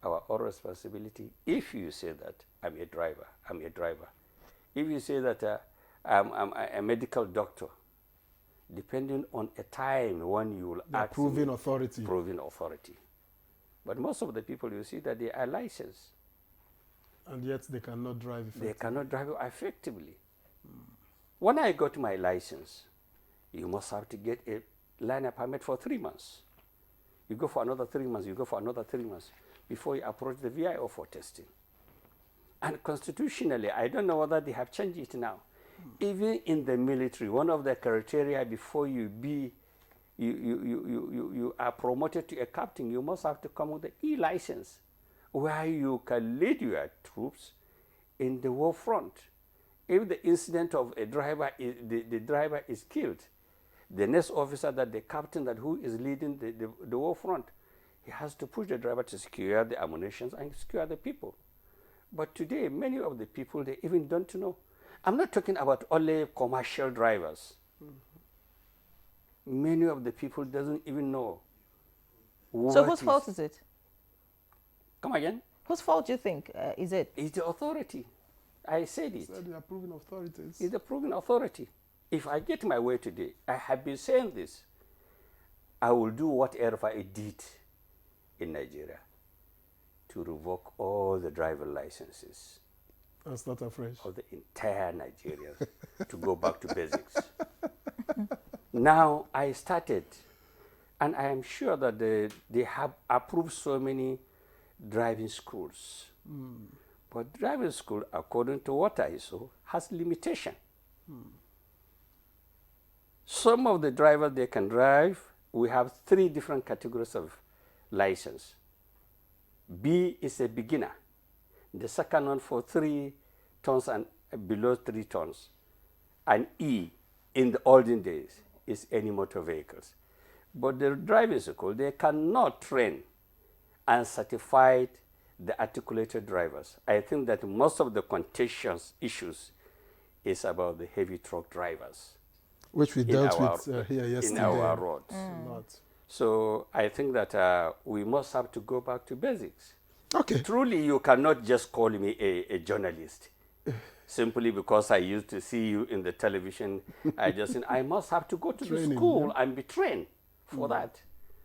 Our own responsibility, if you say that I'm a driver, I'm a driver. If you say that I'm a medical doctor, depending on a time when you will act. Proving authority. Proving authority. But most of the people, you see that they are licensed. And yet they cannot drive effectively. They cannot drive effectively. When I got my license, you must have to get a liner permit for 3 months. You go for another 3 months, you go for another 3 months before you approach the VIO for testing. And constitutionally, I don't know whether they have changed it now. Even in the military, one of the criteria before you are promoted to a captain, you must have to come with an E-license, where you can lead your troops in the war front. If the incident of a driver, the driver is killed, the next officer, that the captain that who is leading the war front, he has to push the driver to secure the ammunition and secure the people. But today, many of the people, they even don't know. I'm not talking about only commercial drivers. Many of the people doesn't even know. So whose fault is it? Come again? Whose fault do you think is it? It's the authority. I said it. So the approving authorities. It's the approving authority. If I get my way today, I have been saying this, I will do whatever I did in Nigeria to revoke all the driver licenses. And start afresh. Of the entire Nigerians to go back to basics. Now I started, and I am sure that they have approved so many driving schools. But driving school, according to what I saw, has limitation. Some of the drivers, they can drive. We have 3 different categories of license. B is a beginner. The second one for 3 tons and below 3 tons. And E, in the olden days, is any motor vehicles. But the driving school, they cannot train and certify the articulated drivers. I think that most of the contentious issues is about the heavy truck drivers. Which we dealt with here yesterday. In our roads. So I think that we must have to go back to basics. Okay. Truly, you cannot just call me a journalist simply because I used to see you in the television. I must have to go to the school and be trained for that.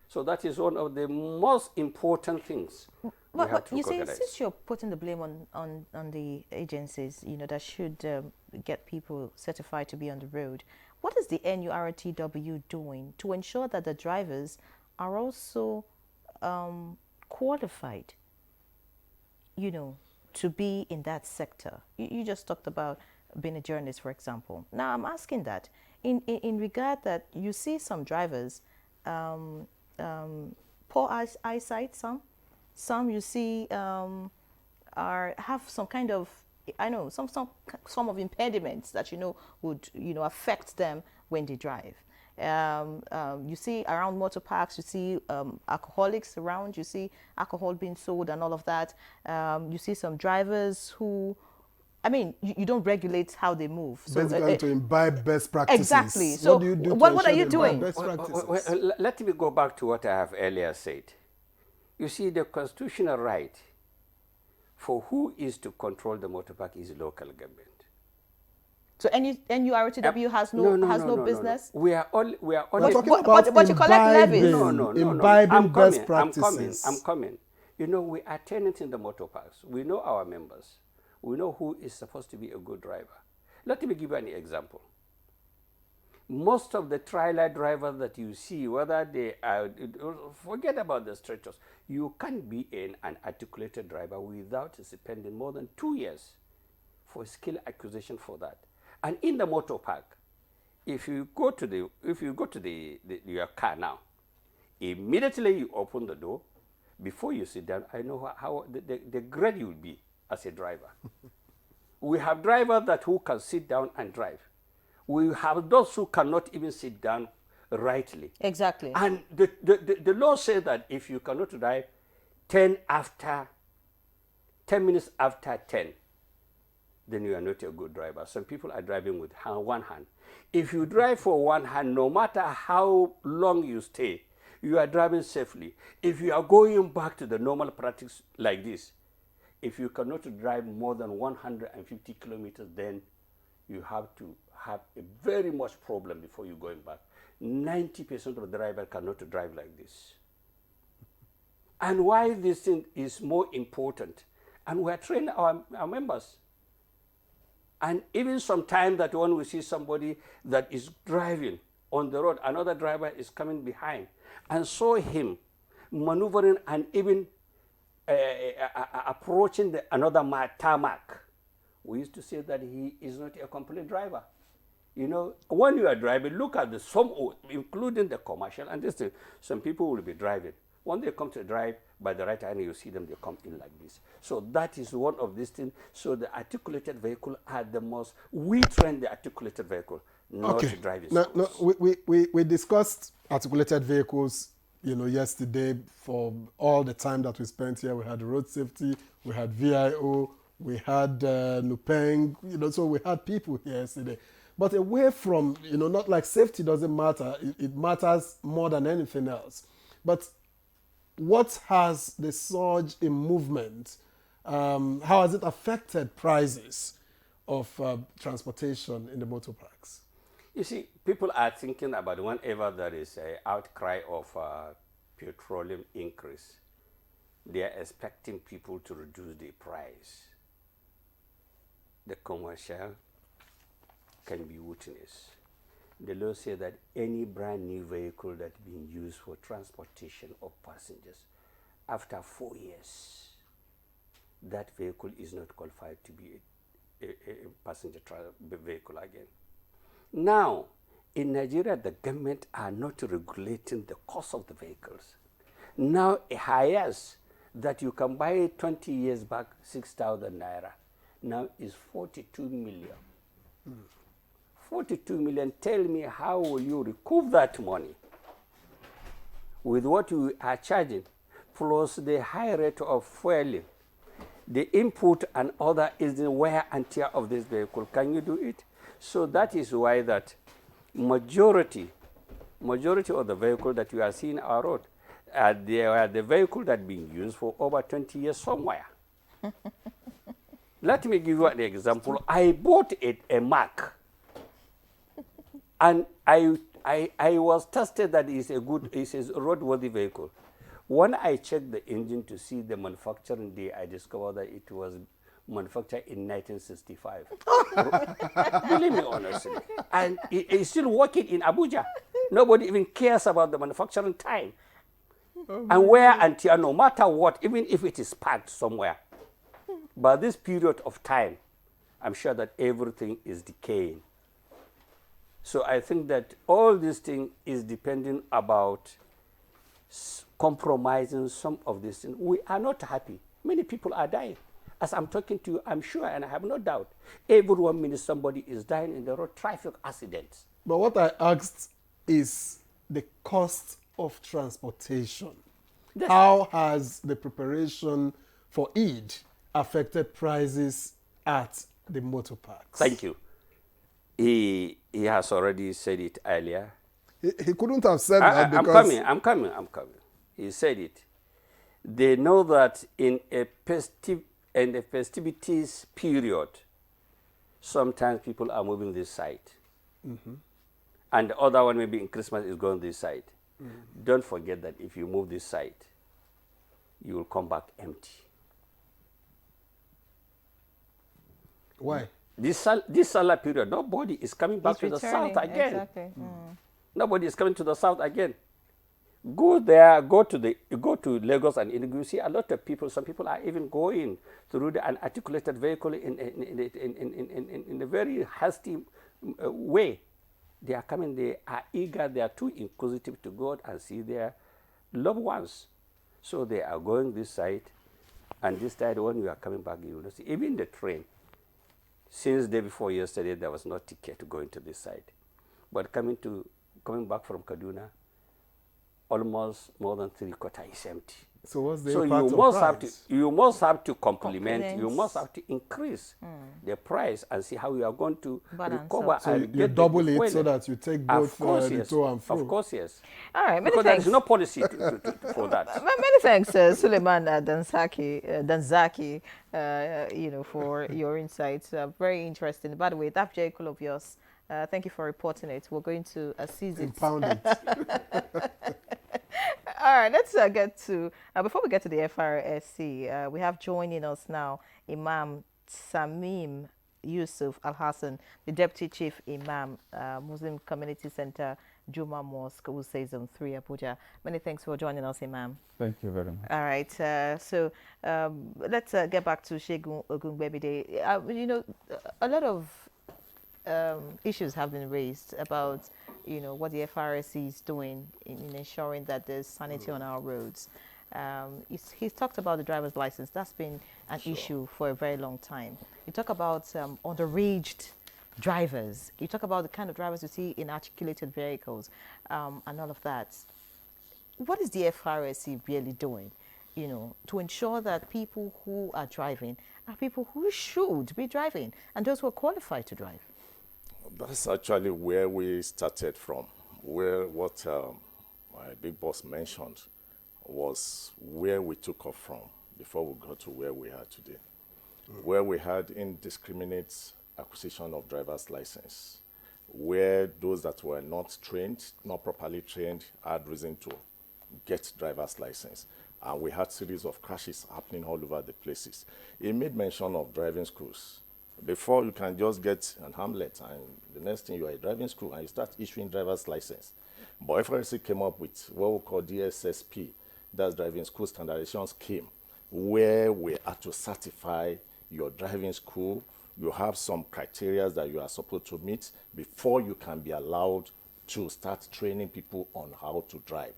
So that is one of the most important things we have to recognize. You see, since you're putting the blame on the agencies, that should get people certified to be on the road, what is the NURTW doing to ensure that the drivers are also qualified, to be in that sector? You just talked about being a journalist, for example. Now I'm asking that in regard that you see some drivers, poor eyesight, some you see have some kind of, some of impediments that would affect them when they drive. You see around motor parks, you see alcoholics around, you see alcohol being sold and all of that. You see some drivers who, you don't regulate how they move. So, basically to imbibe best practices. Exactly. So what do you do what are you doing? Best practices? Let me go back to what I have earlier said. You see, the constitutional right for who is to control the motor park is local government. So any NURTW has no business. We are all but you collect levies. Imbibing best practices. I'm coming. You know, we are tenants in the motor parks. We know our members. We know who is supposed to be a good driver. Let me give you an example. Most of the trailer drivers that you see, whether they are, forget about the stretchers, you can't be an articulated driver without spending more than 2 years for skill acquisition for that. And in the motor park, if you go to your car now, immediately you open the door, before you sit down, I know how the grade you will be as a driver. We have drivers who can sit down and drive. We have those who cannot even sit down rightly. Exactly. And the law says that if you cannot drive 10 minutes after 10, then you are not a good driver. Some people are driving with one hand. If you drive for one hand, no matter how long you stay, you are driving safely. If you are going back to the normal practice like this, if you cannot drive more than 150 kilometers, then you have to have a very much problem before you going back. 90% of the drivers cannot drive like this. And why this thing is more important, and we are training our members. And even sometimes that when we see somebody that is driving on the road, another driver is coming behind, and saw him maneuvering and even approaching another tarmac, we used to say that he is not a complete driver. You know, when you are driving, look at including the commercial, and this thing, some people will be driving. When they come to drive, by the right hand, you see them, they come in like this. So that is one of these things. So the articulated vehicle are the most, we train the articulated vehicle, not driving schools. No, we discussed articulated vehicles, you know, yesterday for all the time that we spent here. We had road safety, we had VIO, we had Nupeng, you know, so we had people here yesterday. But away from, you know, not like safety doesn't matter, it matters more than anything else. But what has the surge in movement, how has it affected prices of transportation in the motor parks? You see, people are thinking about whenever there is an outcry of petroleum increase, they are expecting people to reduce the price. The commercial can be witness. The law says that any brand new vehicle that's being used for transportation of passengers, after 4 years, that vehicle is not qualified to be a passenger vehicle again. Now, in Nigeria, the government are not regulating the cost of the vehicles. Now, a highest that you can buy 20 years back, 6,000 naira, now is 42 million. 42 million, tell me how will you recoup that money with what you are charging, plus the high rate of fueling, the input and other is the wear and tear of this vehicle. Can you do it? So that is why that majority of the vehicle that you are seeing on our road, they are the vehicle that being used for over 20 years somewhere. Let me give you an example. I bought a Mac. And I was tested that it's a roadworthy vehicle. When I checked the engine to see the manufacturing day, I discovered that it was manufactured in 1965. Believe me honestly. And it's still working in Abuja. Nobody even cares about the manufacturing time. And wear and tear, no matter what, even if it is parked somewhere. By this period of time, I'm sure that everything is decaying. So I think that all this thing is depending about compromising some of this thing. We are not happy. Many people are dying. As I'm talking to you, I'm sure, and I have no doubt, every 1 minute somebody is dying in the road traffic accidents. But what I asked is the cost of transportation. How has the preparation for Eid affected prices at the motor parks? Thank you. He has already said it earlier. He couldn't have said that because... I'm coming. He said it. They know that in a festivities period, sometimes people are moving this side. And the other one maybe in Christmas is going this side. Don't forget that if you move this side, you will come back empty. Why? This Salah period, nobody is coming back to the south again. Exactly. Nobody is coming to the south again. Go there, go to Lagos and you see a lot of people. Some people are even going through the unarticulated vehicle in a very hasty way. They are coming. They are eager. They are too inquisitive to go out and see their loved ones. So they are going this side, and this side when you are coming back, you will see. Even the train. Since day before yesterday, there was no ticket to go into this side, but coming back from Kaduna, almost more than 3/4 is empty. So what's the so impact you must have to complement. You must have to increase the price and see how you are going to recover. So and you get double the it so that you take both the to and fro. Of course, yes. All right, many because thanks. there is no policy for that. Many thanks, Suleiman Danzaki, for your insights. Very interesting. By the way, that vehicle of yours, thank you for reporting it. We're going to seize it. Impound it. All right, let's get to, before we get to the FRSC, we have joining us now Imam Samim Yusuf Al-Hassan, the Deputy Chief Imam, Muslim Community Center, Juma Mosque, who says on 3 Abuja. Many thanks for joining us, Imam. Thank you very much. All right, so let's get back to Segun Ogungbemide. A lot of issues have been raised about what the FRSC is doing in ensuring that there's sanity on our roads. He's talked about the driver's license. That's been an issue for a very long time. You talk about underaged drivers. You talk about the kind of drivers you see in articulated vehicles and all of that. What is the FRSC really doing, to ensure that people who are driving are people who should be driving and those who are qualified to drive? That's actually where we started from, where what my big boss mentioned was where we took off from before we got to where we are today, where we had indiscriminate acquisition of driver's license, where those that were not trained, not properly trained, had reason to get driver's license. And we had series of crashes happening all over the places. He made mention of driving schools. Before, you can just get an hamlet, and the next thing you are a driving school, and you start issuing driver's license. But FRC came up with what we call DSSP, that's driving school standardization scheme, where we had to certify your driving school. You have some criteria that you are supposed to meet before you can be allowed to start training people on how to drive.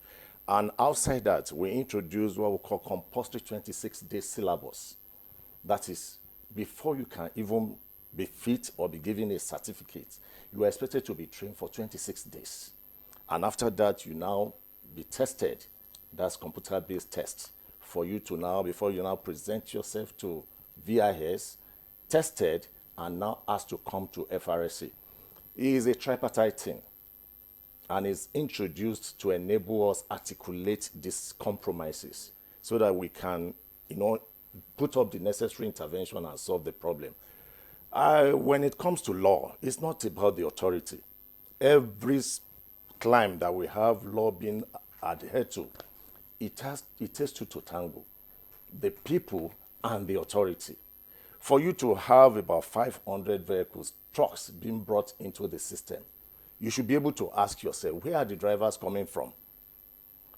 And outside that, we introduced what we call compulsory 26-day syllabus. That is, before you can even be fit or be given a certificate, you are expected to be trained for 26 days. And after that, you now be tested. That's computer-based tests for you to now, before you now present yourself to VIS, tested, and now asked to come to FRSC. It is a tripartite thing and is introduced to enable us articulate these compromises so that we can, put up the necessary intervention and solve the problem. When it comes to law, it's not about the authority. Every climb that we have law being adhered to, it takes two to tango, the people and the authority. For you to have about 500 vehicles, trucks being brought into the system, you should be able to ask yourself, where are the drivers coming from?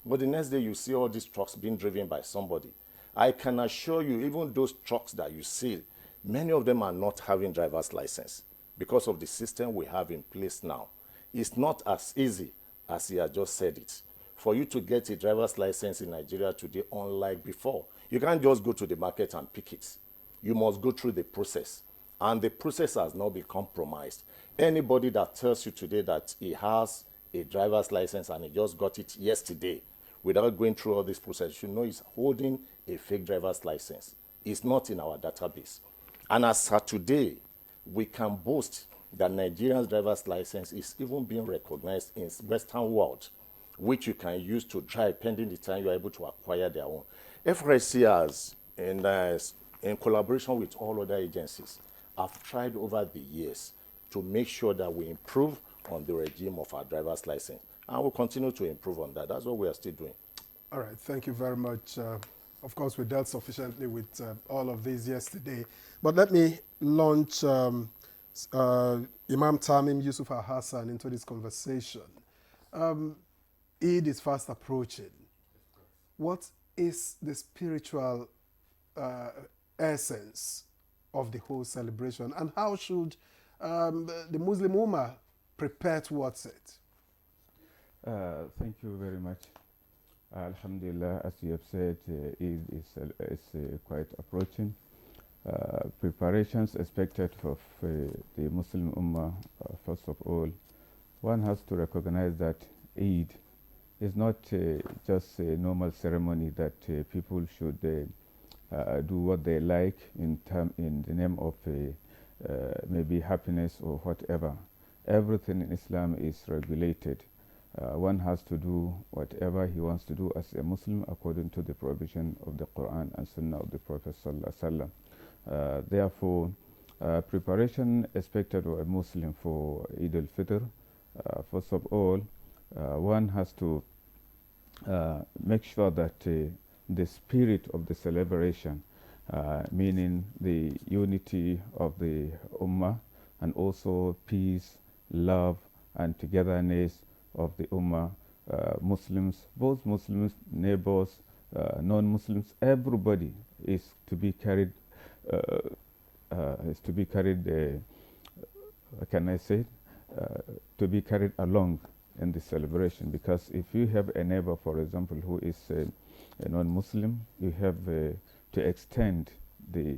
But the next day you see all these trucks being driven by somebody. I can assure you, even those trucks that you see, many of them are not having driver's license because of the system we have in place now. It's not as easy as he has just said it. For you to get a driver's license in Nigeria today, unlike before, you can't just go to the market and pick it. You must go through the process. And the process has now been compromised. Anybody that tells you today that he has a driver's license and he just got it yesterday, without going through all this process, you know he's holding a fake driver's license. It's not in our database. And as of today, we can boast that Nigerian's driver's license is even being recognized in Western world, which you can use to drive pending the time you are able to acquire their own. FRSC has, in collaboration with all other agencies, have tried over the years to make sure that we improve on the regime of our driver's license. And we'll continue to improve on that. That's what we are still doing. All right, thank you very much. Of course, we dealt sufficiently with all of these yesterday. But let me launch Imam Tamim Yusuf Al-Hassan into this conversation. Eid is fast approaching. What is the spiritual essence of the whole celebration, and how should the Muslim Ummah prepare towards it? Thank you very much. Alhamdulillah, as you have said, Eid is quite approaching. Preparations expected of the Muslim Ummah, first of all, one has to recognize that Eid is not just a normal ceremony that people should do what they like in the name of maybe happiness or whatever. Everything in Islam is regulated. One has to do whatever he wants to do as a Muslim according to the provision of the Quran and Sunnah of the Prophet Sallallahu Alaihi Therefore, preparation expected of a Muslim for Eid-El Fitr, first of all, one has to make sure that the spirit of the celebration, meaning the unity of the Ummah, and also peace, love, and togetherness of the Ummah, Muslims, both Muslims, neighbors, non-Muslims, everybody is to be carried, can I say, to be carried along in the celebration. Because if you have a neighbor, for example, who is a non-Muslim, you have to extend the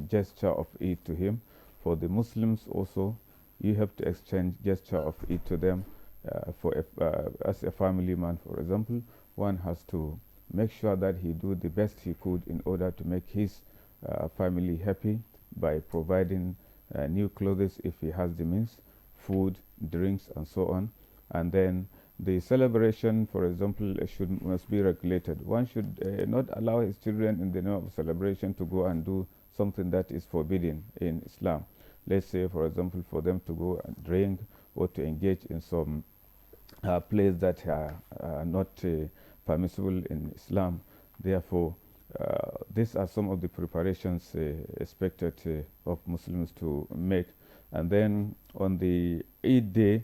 gesture of Eid to him. For the Muslims also, you have to exchange gesture of Eid to them. As a family man, for example, one has to make sure that he do the best he could in order to make his family happy by providing new clothes if he has the means, food, drinks, and so on. And then the celebration, for example, must be regulated. One should not allow his children in the name of celebration to go and do something that is forbidden in Islam. Let's say, for example, for them to go and drink or to engage in some plays that are not permissible in Islam. Therefore, these are some of the preparations expected of Muslims to make. And then on the Eid day,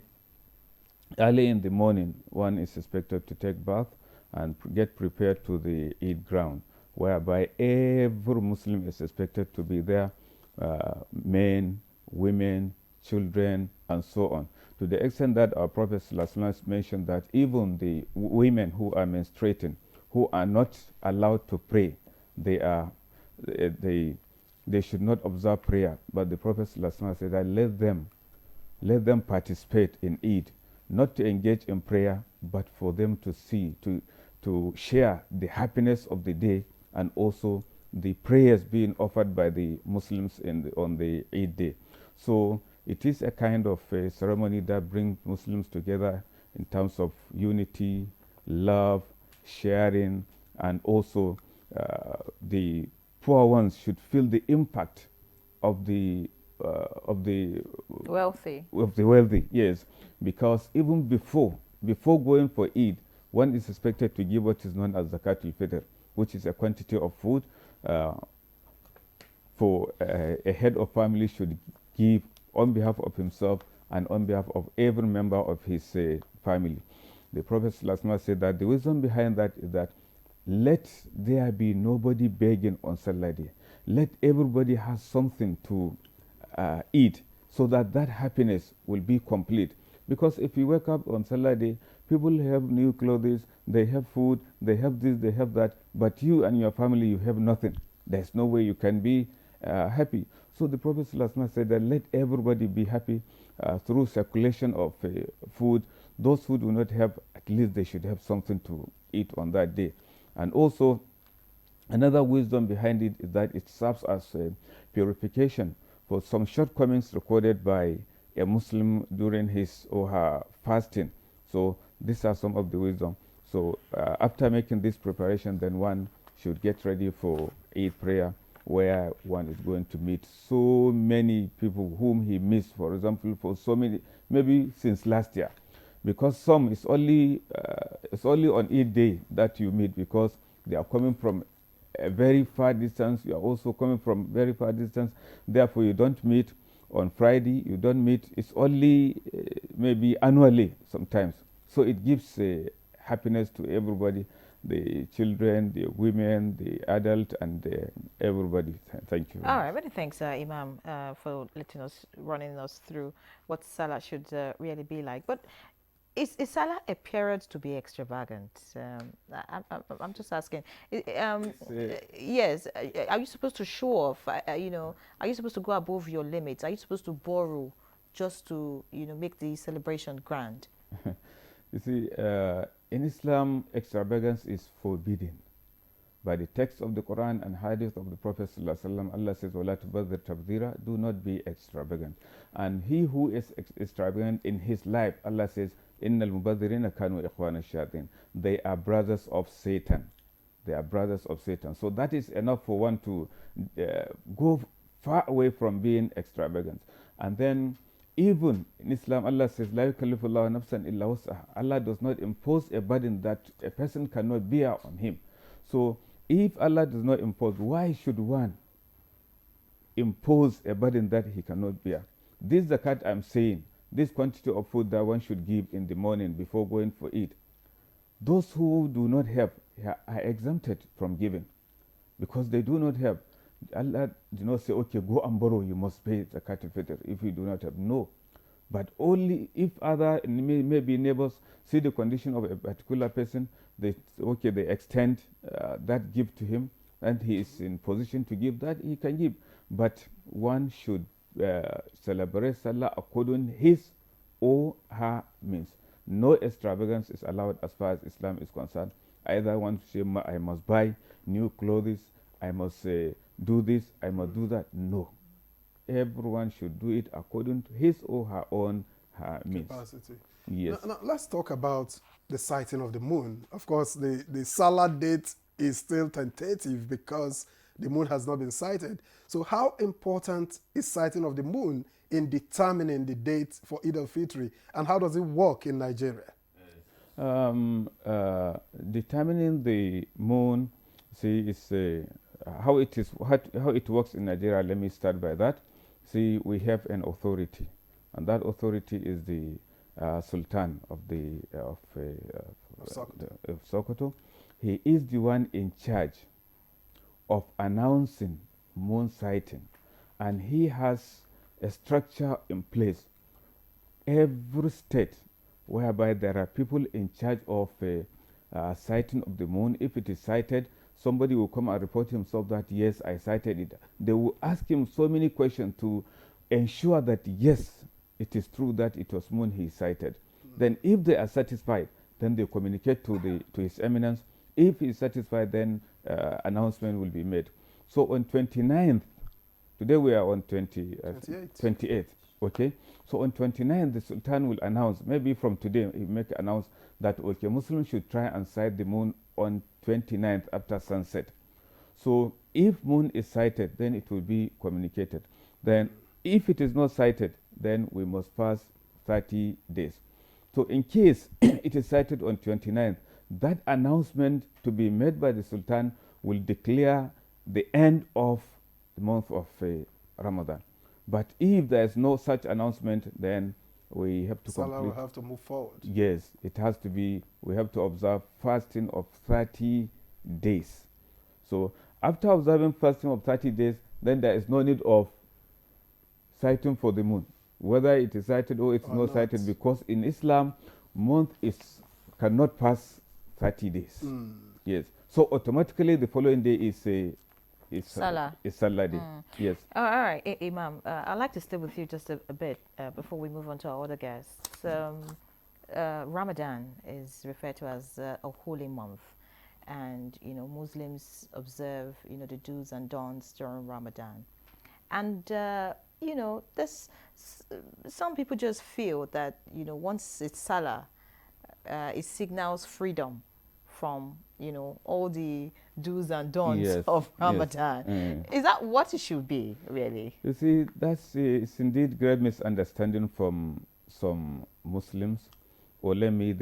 early in the morning, one is expected to take bath and get prepared to the Eid ground, whereby every Muslim is expected to be there, men, women, children, and so on. To the extent that our Prophet ﷺ mentioned that even the women who are menstruating, who are not allowed to pray, they should not observe prayer. But the Prophet ﷺ said that let them participate in Eid, not to engage in prayer, but for them to see, to share the happiness of the day and also the prayers being offered by the Muslims on the Eid day. So it is a kind of a ceremony that brings Muslims together in terms of unity, love, sharing, and also the poor ones should feel the impact of the wealthy. Of the wealthy, yes, because even before going for Eid, one is expected to give what is known as Zakat al-Fitr, which is a quantity of food for a head of family should give on behalf of himself and on behalf of every member of his family. The Prophet ﷺ said that the wisdom behind that is that let there be nobody begging on Salah day. Let everybody have something to eat, so that happiness will be complete. Because if you wake up on Salah day, people have new clothes, they have food, they have this, they have that, but you and your family, you have nothing. There's no way you can be happy. So the Prophet ﷺ said that let everybody be happy through circulation of food. Those who do not have, at least they should have something to eat on that day. And also, another wisdom behind it is that it serves as purification for some shortcomings recorded by a Muslim during his or her fasting. So these are some of the wisdom. So after making this preparation, then one should get ready for Eid prayer, where one is going to meet so many people whom he missed, for example, for so many, maybe since last year. Because some it's only on Eid day that you meet, because they are coming from a very far distance. You are also coming from very far distance. Therefore, you don't meet on Friday. You don't meet. It's only maybe annually sometimes. So it gives happiness to everybody, the children, the women, the adult, and everybody. Thank you. All right, many thanks, Imam, for running us through what Salah should really be like. But is Salah a period to be extravagant? I'm just asking. Yes. Are you supposed to show off? Are you supposed to go above your limits? Are you supposed to borrow just to make the celebration grand? You see, in Islam, extravagance is forbidden by the text of the Quran and hadith of the Prophet ﷺ. Allah says, وَلَا تُبَذِّرْ تَبْذِيرًا, do not be extravagant. And he who is extravagant in his life, Allah says, إِنَّ الْمُبَذِّرِينَ كَانُوا إِخْوَانَ الشَّيَاطِينَ, they are brothers of Satan. They are brothers of Satan. So that is enough for one to go far away from being extravagant. And then even in Islam, Allah says, لَا يُكَلِّفُ اللَّهُ نَفْسًا إِلَّا وُسْعَهَا. Allah does not impose a burden that a person cannot bear on him. So if Allah does not impose, why should one impose a burden that he cannot bear? This zakat I'm saying, this quantity of food that one should give in the morning before going for it, those who do not have are exempted from giving, because they do not have. Allah do not say, okay, go and borrow, you must pay zakat al-fitr if you do not have. No. But only if other, maybe neighbors, see the condition of a particular person, they extend that gift to him, and he is in position to give that, he can give. But one should celebrate Salah according his or her means. No extravagance is allowed as far as Islam is concerned. Either one to say, I must buy new clothes, I must do this, I must do that. No. Everyone should do it according to his or her own means. Capacity. Yes. Now, let's talk about the sighting of the moon. Of course, the Salah date is still tentative because the moon has not been sighted. So how important is sighting of the moon in determining the date for Eid-El Fitr, and how does it work in Nigeria? Determining the moon, see, is how it works in Nigeria. Let me start by that. See, we have an authority, and that authority is the Sultan of Sokoto. He is the one in charge of announcing moon sighting, and he has a structure in place. Every state whereby there are people in charge of sighting of the moon, if it is sighted, somebody will come and report himself that, yes, I sighted it. They will ask him so many questions to ensure that, yes, it is true that it was moon he sighted. Then if they are satisfied, then they communicate to His Eminence. If he is satisfied, then announcement will be made. So on 29th, today we are on 28th, okay? So on 29th, the Sultan will announce, maybe from today, he may announce that, okay, Muslims should try and sight the moon on 29th after sunset. So if moon is sighted, then it will be communicated. Then if it is not sighted, then we must pass 30 days. So in case it is sighted on 29th, that announcement to be made by the Sultan will declare the end of the month of Ramadan. But if there is no such announcement, then we have to Salah will have to move forward. Yes, it has to be, we have to observe fasting of 30 days. So after observing fasting of 30 days, then there is no need of sighting for the moon, whether it is sighted or it's not sighted, because in Islam, month cannot pass 30 days. Yes. So automatically the following day is Salah. Salah day. Yes. All right, Imam. I'd like to stay with you just a bit before we move on to our other guests. Ramadan is referred to as a holy month, and Muslims observe the do's and don'ts during Ramadan, and this some people just feel that once it's Salah, it signals freedom from, all the do's and don'ts Yes, of yes. Ramadan. Is that what it should be, really? You see, that's it's indeed great misunderstanding from some Muslims, or let me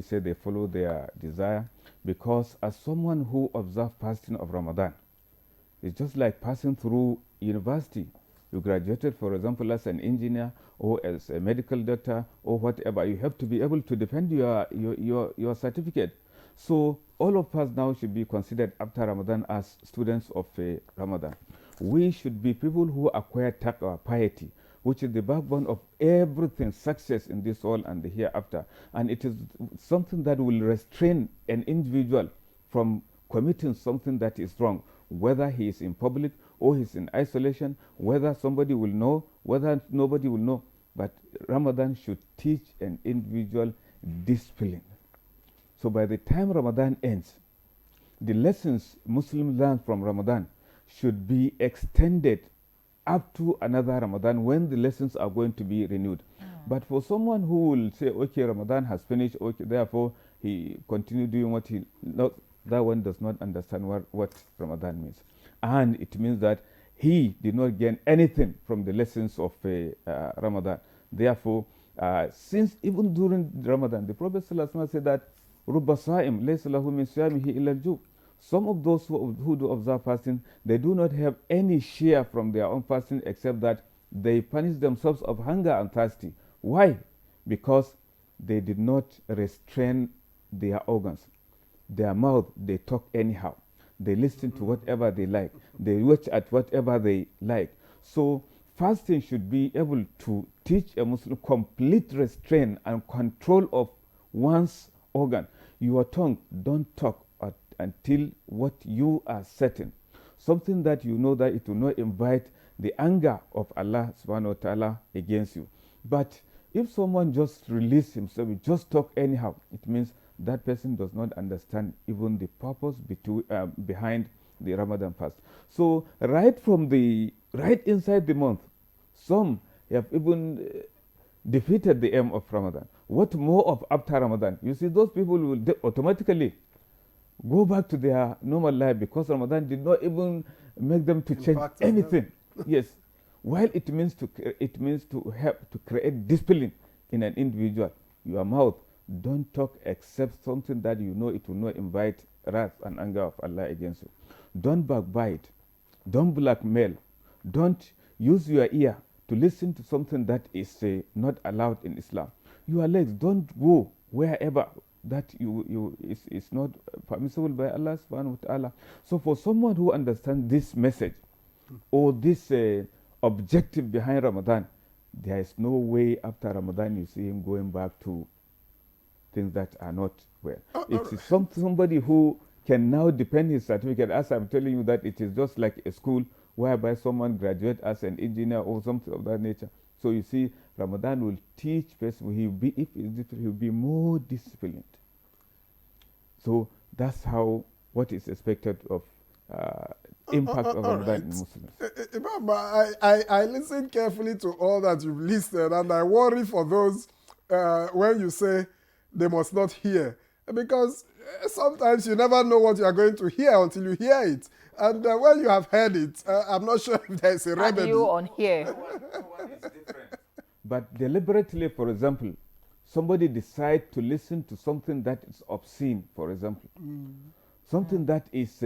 say they follow their desire, because as someone who observes fasting of Ramadan, it's just like passing through university. You graduated, for example, as an engineer or as a medical doctor or whatever. You have to be able to defend your certificate. So all of us now should be considered after Ramadan as students of Ramadan. We should be people who acquire taqwa, piety, which is the backbone of everything, success in this world and the hereafter. And it is something that will restrain an individual from committing something that is wrong, whether he is in public or he's in isolation, whether somebody will know, whether nobody will know. But Ramadan should teach an individual discipline. So by the time Ramadan ends, the lessons Muslims learn from Ramadan should be extended up to another Ramadan when the lessons are going to be renewed. But for someone who will say, okay, Ramadan has finished, okay, therefore he continue doing what he, not, that one does not understand what Ramadan means. And it means that he did not gain anything from the lessons of Ramadan. Therefore, since even during Ramadan, the Prophet ﷺ said that رُبَّ صَائِمْ لَيْسَ لَهُ مِنْ صِيَامِهِ إِلَّا الْجُوعُ. Some of those who do observe fasting, they do not have any share from their own fasting except that they punish themselves of hunger and thirsty. Why? Because they did not restrain their organs. Their mouth, they talk anyhow. They listen to whatever they like. They watch at whatever they like. So fasting should be able to teach a Muslim complete restraint and control of one's organ. Your tongue, don't talk until what you are certain. Something that you know that it will not invite the anger of Allah subhanahu wa ta'ala against you. But if someone just release himself, just talk anyhow, it means that person does not understand even the purpose behind the Ramadan fast. So right inside the month, some have even defeated the aim of Ramadan. What more of after Ramadan? You see, those people will automatically go back to their normal life because Ramadan did not even make them to change anything. Yes, while it means to help to create discipline in an individual. Your mouth, don't talk except something that you know it will not invite wrath and anger of Allah against you. Don't backbite. Don't blackmail. Don't use your ear to listen to something that is not allowed in Islam. Your legs, don't go wherever that is not permissible by Allah subhanahu wa ta'ala. So for someone who understands this message or this objective behind Ramadan, there is no way after Ramadan you see him going back to things that are not well. It's somebody who can now depend his certificate. As I'm telling you, that it is just like a school whereby someone graduates as an engineer or something of that nature. So you see, Ramadan will teach person, he'll be more disciplined. So that's how, what is expected of impact of Ramadan in Muslims. Imam, I listen carefully to all that you've listed, and I worry for those when you say they must not hear, because sometimes you never know what you are going to hear until you hear it. And when you have heard it, I'm not sure if there's a remedy. You on here. But deliberately, for example, somebody decides to listen to something that is obscene, for example, something that is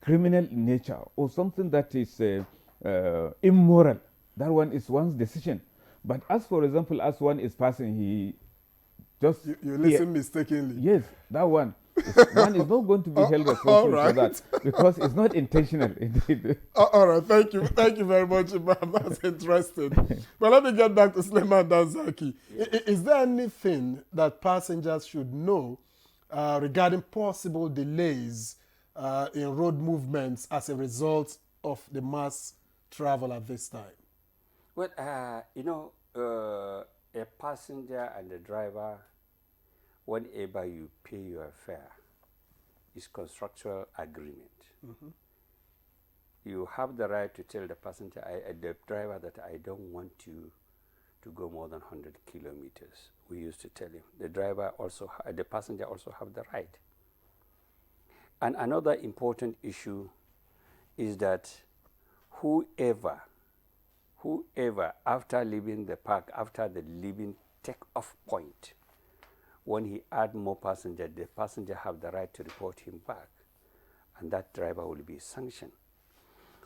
criminal in nature, or something that is immoral. That one is one's decision. But as, for example, as one is passing, he just... You listen mistakenly. Yes, that one. One is not going to be held responsible for that because it's not intentional indeed. All right, thank you very much, Imam. That's interesting. But let me get back to Suleiman Danzaki. Is there anything that passengers should know regarding possible delays in road movements as a result of the mass travel at this time? Well, a passenger and a driver, whenever you pay your fare, is contractual agreement. You have the right to tell the passenger, the driver, that I don't want you to go more than 100 kilometers. We used to tell him. The passenger also have the right. And another important issue is that whoever after leaving the park, after the leaving take-off point, when he add more passenger, the passenger have the right to report him back, and that driver will be sanctioned.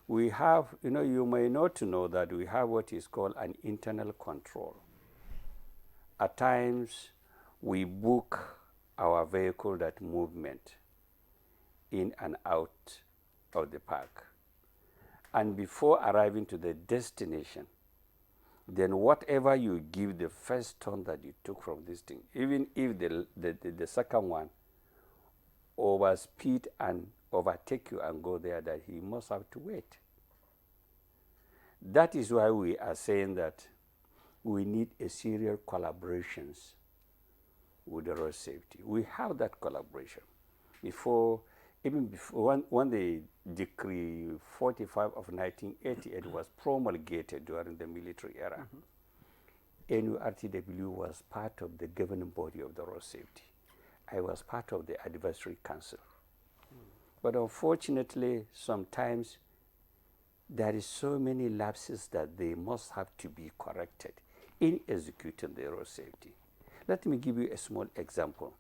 We have, you may not know that we have what is called an internal control. At times, we book our vehicle that movement in and out of the park. And before arriving to the destination, then whatever you give the first turn that you took from this thing, even if the second one overspeed and overtake you and go there, that he must have to wait. That is why we are saying that we need a serial collaborations with the road safety. We have that collaboration. Even before, when the Decree 45 of 1988 was promulgated during the military era, NURTW was part of the governing body of the road safety. I was part of the advisory council. But unfortunately, sometimes there is so many lapses that they must have to be corrected in executing the road safety. Let me give you a small example.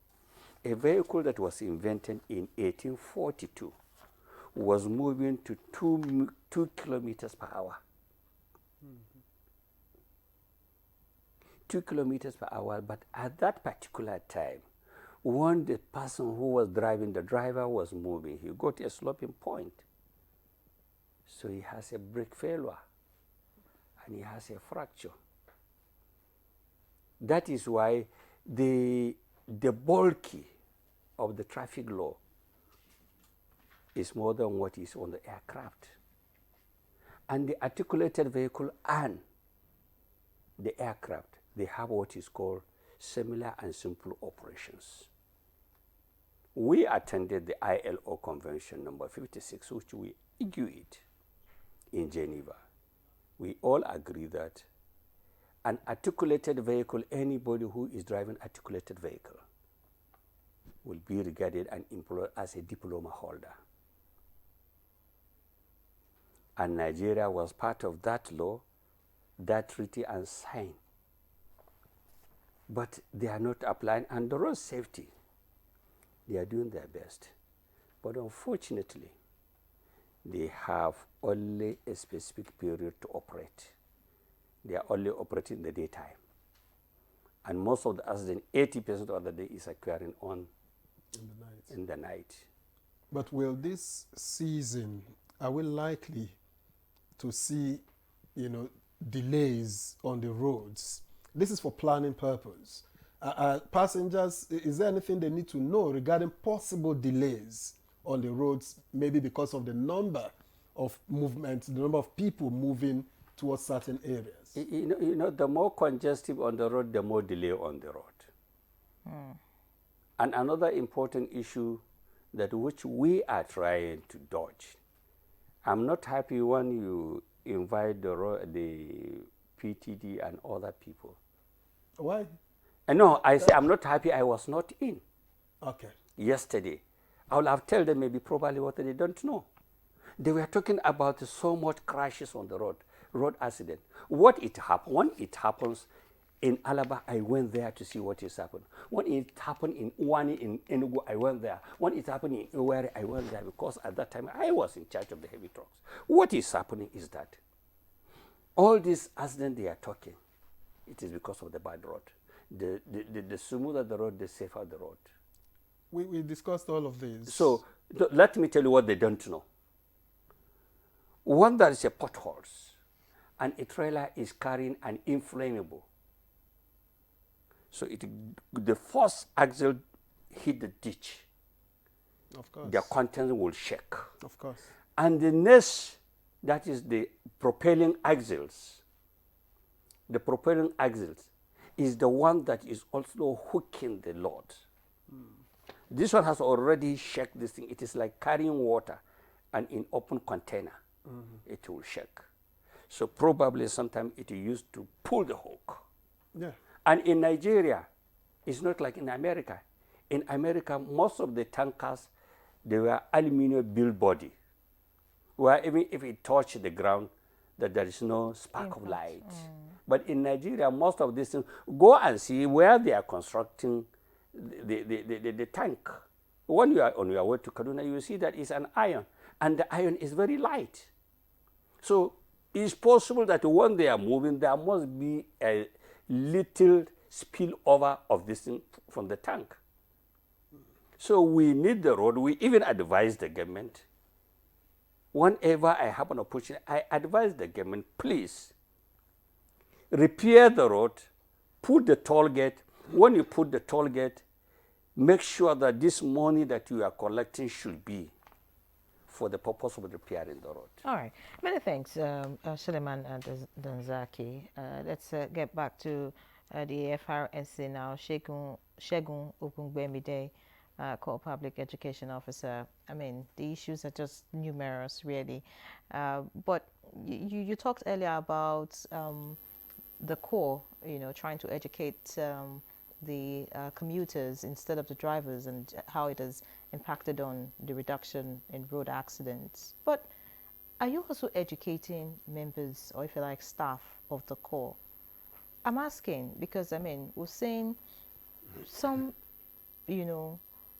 A vehicle that was invented in 1842 was moving to 2 kilometers per hour. 2 kilometers per hour, but at that particular time, when the person who was driving, the driver was moving, he got a sloping point. So he has a brake failure and he has a fracture. That is why the bulky of the traffic law is more than what is on the aircraft. And the articulated vehicle and the aircraft, they have what is called similar and simple operations. We attended the ILO Convention number 56, which we argued in Geneva. We all agree that an articulated vehicle, anybody who is driving articulated vehicle, will be regarded and employed as a diploma holder. And Nigeria was part of that law, that treaty, and signed. But they are not applying, and the road safety, they are doing their best. But unfortunately, they have only a specific period to operate. They are only operating in the daytime. And most of the accidents, 80% of the day is occurring in the night. But will this season, are we likely to see, delays on the roads? This is for planning purpose. Passengers, is there anything they need to know regarding possible delays on the roads, maybe because of the number of movements, the number of people moving towards certain areas? The more congestive on the road, the more delay on the road. And another important issue that which we are trying to dodge. I'm not happy when you invite the PTD and other people. Why? No, I say I'm not happy I was not in. Okay. Yesterday. I will have told them maybe probably what they don't know. They were talking about so much crashes on the road accident. When it happens in Alaba, I went there to see what is happening. When it happened in Uwani in Enugu, I went there. When it happened in Iwere, I went there because at that time I was in charge of the heavy trucks. What is happening is that all these accidents they are talking, it is because of the bad road. The smoother the road, the safer the road. We discussed all of this. So let me tell you what they don't know. When there is a potholes and a trailer is carrying an inflammable, so the first axle hit the ditch, of course, the contents will shake. Of course. And the next, that is the propelling axles. The propelling axles is the one that is also hooking the load. This one has already shaken this thing. It is like carrying water and in open container, it will shake. So probably sometimes it is used to pull the hook. Yeah. And in Nigeria, it's not like in America. In America, most of the tankers, they were aluminum built body, where even if it touched the ground, that there is no spark of light. But in Nigeria, most of these things, go and see where they are constructing the tank. When you are on your way to Kaduna, you will see that it's an iron, and the iron is very light. So it's possible that when they are moving, there must be a little spillover of this thing from the tank. So we need the road. We even advise the government. Whenever I have an opportunity, I advise the government, please, repair the road, put the toll gate. When you put the toll gate, make sure that this money that you are collecting should be for the purpose of repairing the road. All right. Many thanks, Suleiman Danzaki. Let's get back to the FRSC now. Shegun Ogungbemide, Core Public Education Officer. I mean, the issues are just numerous, really. But you talked earlier about the core, trying to educate the commuters instead of the drivers, and how it has impacted on the reduction in road accidents. But are you also educating members, or if you like, staff of the corps? I'm asking because, I mean, we're seeing some,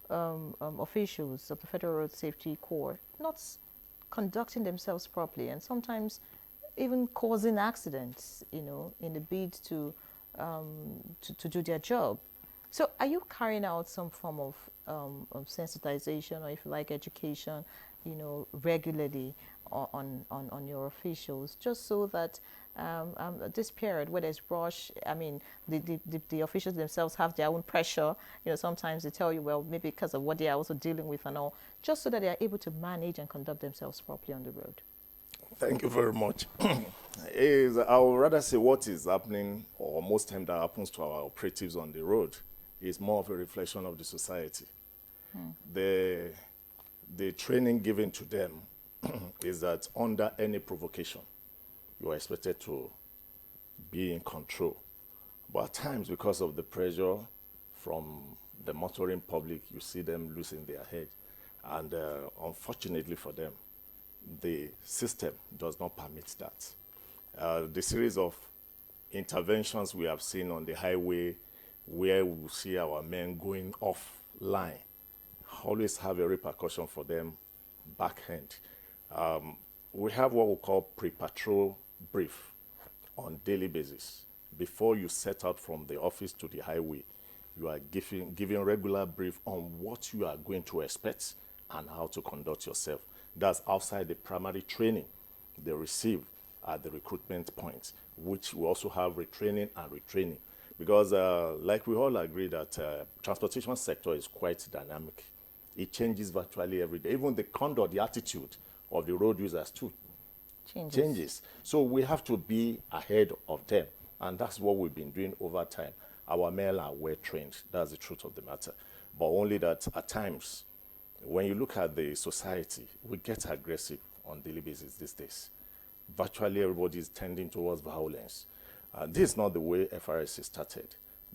officials of the Federal Road Safety Corps not conducting themselves properly, and sometimes even causing accidents, in the bid to do their job. So are you carrying out some form of sensitization, or if you like, education, regularly on your officials, just so that this period where there's rush, I mean, the officials themselves have their own pressure. Sometimes they tell you, well, maybe because of what they are also dealing with and all, just so that they are able to manage and conduct themselves properly on the road. Thank you very much. I would rather say what is happening, or most time that happens to our operatives on the road, is more of a reflection of the society. The training given to them is that under any provocation, you are expected to be in control. But at times, because of the pressure from the motoring public, you see them losing their head. And unfortunately for them, the system does not permit that. The series of interventions we have seen on the highway, where we see our men going off line, always have a repercussion for them backhand. We have what we call pre-patrol brief on daily basis. Before you set out from the office to the highway, you are giving regular brief on what you are going to expect and how to conduct yourself. That's outside the primary training they receive at the recruitment point, which we also have retraining and retraining. Because like we all agree that transportation sector is quite dynamic. It changes virtually every day. Even the conduct, the attitude of the road users too changes. So we have to be ahead of them. And that's what we've been doing over time. Our men are well trained. That's the truth of the matter. But only that at times, when you look at the society, we get aggressive on daily basis these days. Virtually everybody is tending towards violence. This is not the way FRSC started.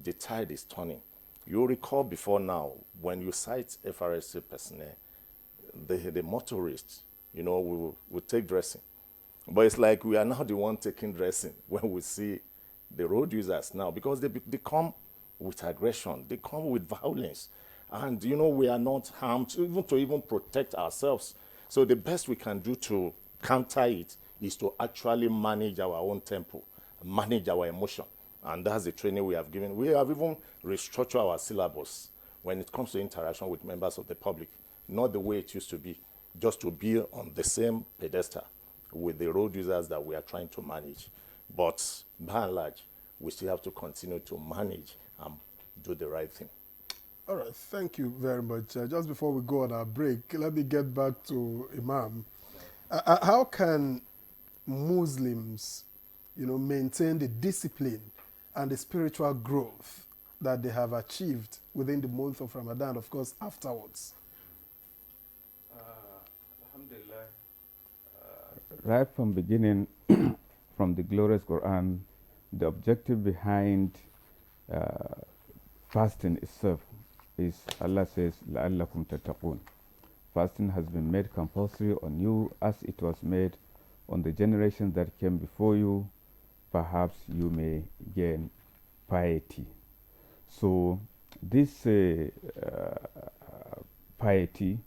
The tide is turning. You recall before now, when you cite FRSC personnel, the motorists, we take dressing. But it's like we are now the one taking dressing when we see the road users now, because they come with aggression, they come with violence. And, we are not harmed to even protect ourselves. So the best we can do to counter it is to actually manage our own tempo, manage our emotion. And that's the training we have given. We have even restructured our syllabus when it comes to interaction with members of the public. Not the way it used to be, just to be on the same pedestal with the road users that we are trying to manage. But by and large, we still have to continue to manage and do the right thing. All right, thank you very much. Just before we go on our break, let me get back to Imam. How can Muslims, maintain the discipline and the spiritual growth that they have achieved within the month of Ramadan, of course, afterwards? Right from beginning, from the glorious Quran the objective behind fasting itself is, Allah says, لَعَلَّكُمْ تَتَّقُونَ. Fasting has been made compulsory on you as it was made on the generation that came before you. Perhaps you may gain piety. So this piety,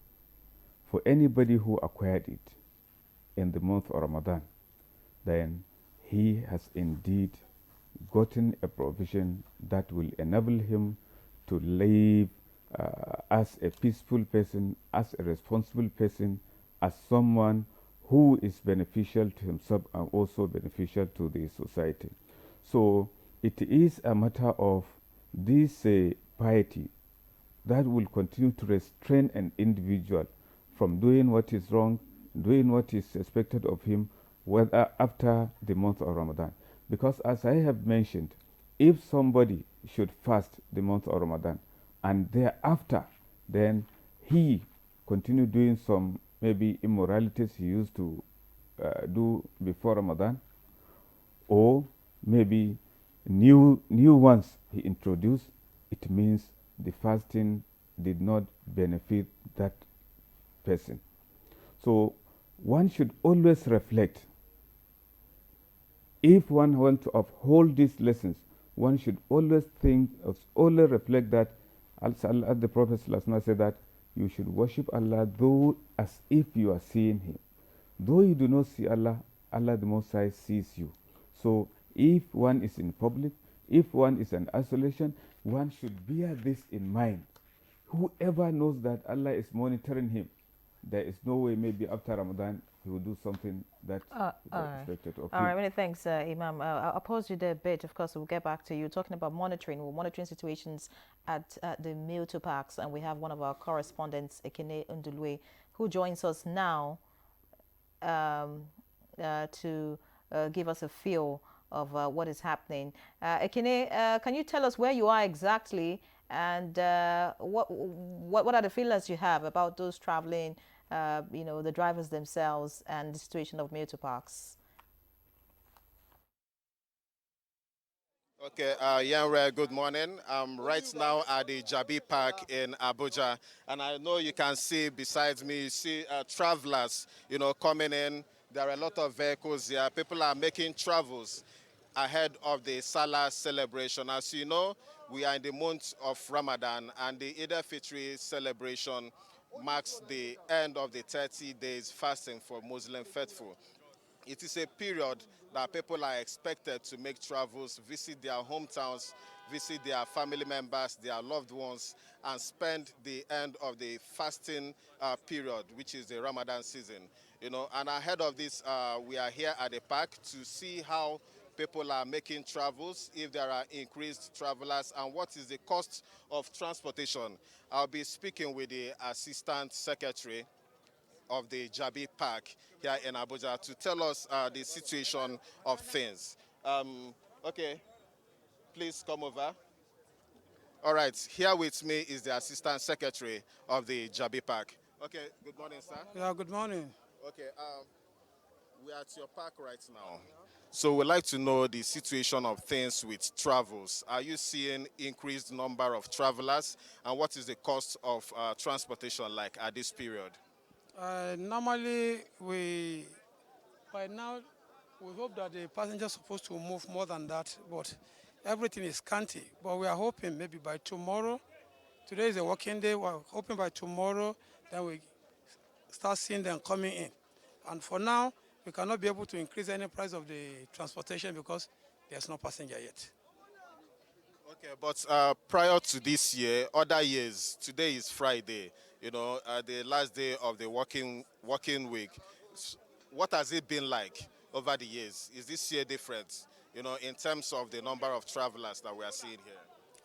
for anybody who acquired it in the month of Ramadan, then he has indeed gotten a provision that will enable him to live as a peaceful person, as a responsible person, as someone who is beneficial to himself and also beneficial to the society. So it is a matter of this piety that will continue to restrain an individual from doing what is wrong, doing what is expected of him, whether after the month of Ramadan. Because as I have mentioned, if somebody should fast the month of Ramadan and thereafter then he continue doing some maybe immoralities he used to do before Ramadan, or maybe new ones he introduced, it means the fasting did not benefit that person. So one should always reflect. If one wants to uphold these lessons, one should always think, always reflect that, as the Prophet said, that you should worship Allah though as if you are seeing Him. Though you do not see Allah, Allah the Most High sees you. So if one is in public, if one is in isolation, one should bear this in mind. Whoever knows that Allah is monitoring him, there is no way maybe after Ramadan he will do something that is expected of him. All right, many thanks, Imam. I'll pause you there a bit. Of course, we'll get back to you. Talking about monitoring, we're monitoring situations at the Milto Parks, and we have one of our correspondents, Ekene Undulwe, who joins us now to give us a feel of what is happening. Ekene, can you tell us where you are exactly, and what are the feelings you have about those traveling, the drivers themselves, and the situation of Milto Parks? Okay, Yanre, good morning. I'm right now at the Jabi Park in Abuja, and I know you can see besides me, you see travelers, coming in. There are a lot of vehicles here. People are making travels ahead of the Salah celebration. As you know, we are in the month of Ramadan, and the Eid-El Fitr celebration marks the end of the 30 days fasting for Muslim faithful. It is a period that people are expected to make travels, visit their hometowns, visit their family members, their loved ones, and spend the end of the fasting period, which is the Ramadan season. And ahead of this, we are here at the park to see how people are making travels, if there are increased travelers, and what is the cost of transportation. I'll be speaking with the Assistant Secretary of the Jabi Park here in Abuja to tell us the situation of things. Okay, please come over. All right, here with me is the Assistant Secretary of the Jabi Park. Okay, good morning, sir. Yeah, good morning. Okay, we are at your park right now. So we'd like to know the situation of things with travels. Are you seeing increased number of travelers, and what is the cost of transportation like at this period? Normally, by now, we hope that the passengers are supposed to move more than that, but everything is scanty. But we are hoping maybe by tomorrow, today is a working day, we're hoping by tomorrow, then we start seeing them coming in. And for now, we cannot be able to increase any price of the transportation because there's no passenger yet. Okay, but prior to this year, other years, today is Friday, the last day of the working week. What has it been like over the years? Is this year different, in terms of the number of travelers that we are seeing here?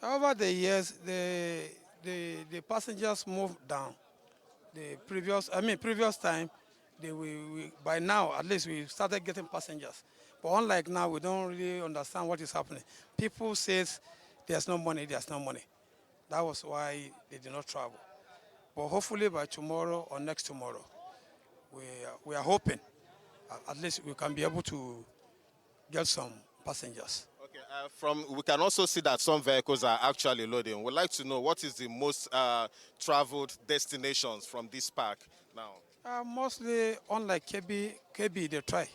Over the years, the passengers moved down. The previous time, by now, at least we started getting passengers. But unlike now, we don't really understand what is happening. People say there's no money. That was why they did not travel. But hopefully by tomorrow or next tomorrow, we are hoping at least we can be able to get some passengers. Okay, We can also see that some vehicles are actually loading. We'd like to know what is the most traveled destinations from this park now. Mostly, unlike KB, they try.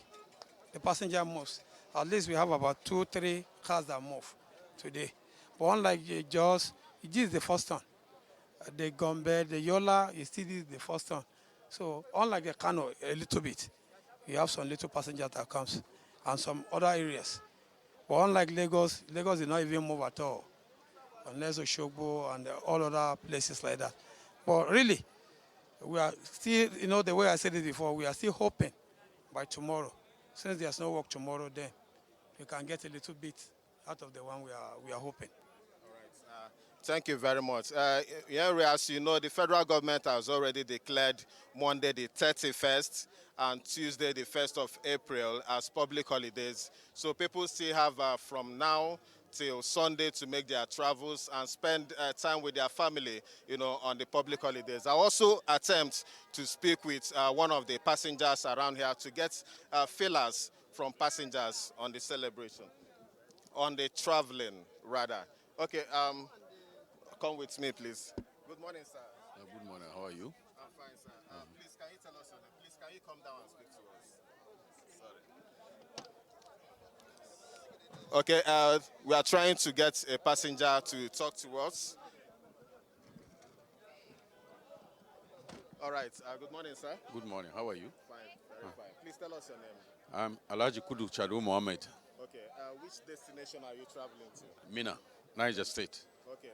The passenger moves. At least we have about 2-3 cars that move today. But unlike Jos, it is the first one. The Gombe, the Yola, it still is the first one. So unlike the Kano, a little bit, you have some little passenger that comes and some other areas. But unlike Lagos, Lagos did not even move at all, unless Oshogbo and all other places like that. But really, we are still, the way I said it before, we are still hoping by tomorrow. Since there's no work tomorrow, then we can get a little bit out of the one we are hoping. Thank you very much. As you know, the federal government has already declared Monday the 31st and Tuesday the 1st of April as public holidays. So people still have from now till Sunday to make their travels and spend time with their family, on the public holidays. I also attempt to speak with one of the passengers around here to get feelers from passengers on the celebration, on the traveling, rather. Okay, come with me, please. Good morning, sir. Good morning. How are you? I'm fine, sir. Please, can you tell us your name? Please, can you come down and speak to us? Sorry. Okay, we are trying to get a passenger to talk to us. All right. Good morning, sir. Good morning. How are you? Fine, very fine. Please tell us your name. I'm Alhaji Kudu Chadu Mohammed. Okay. Which destination are you traveling to? Mina, Niger State. Okay.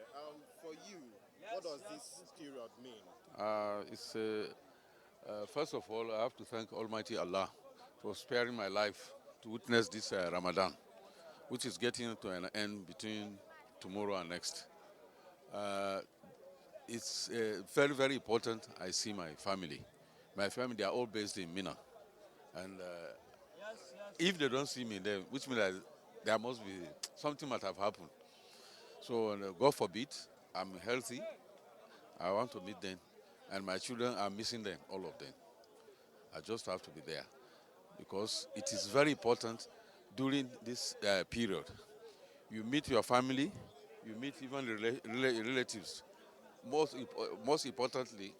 For you, what does this period mean? First of all, I have to thank Almighty Allah for sparing my life to witness this Ramadan, which is getting to an end between tomorrow and next. It's very, very important I see my family. My family, they are all based in Mina. And if they don't see me there, which means that there must be something might have happened. So God forbid, I'm healthy. I want to meet them. And my children are missing them, all of them. I just have to be there. Because it is very important during this period. You meet your family, you meet even relatives. Most importantly,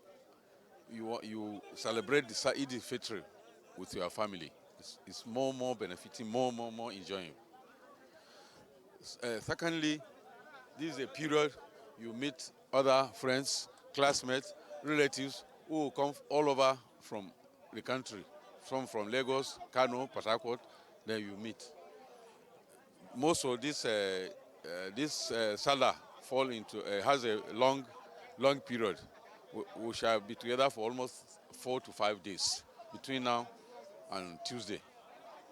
you celebrate the Eid-El Fitr with your family. It's more benefiting, more enjoying. Secondly, this is a period you meet other friends, classmates, relatives who come all over from the country. Some from Lagos, Kano, Port Harcourt, then you meet. Most of this Salah fall into has a long period. We shall be together for almost 4 to 5 days between now and Tuesday,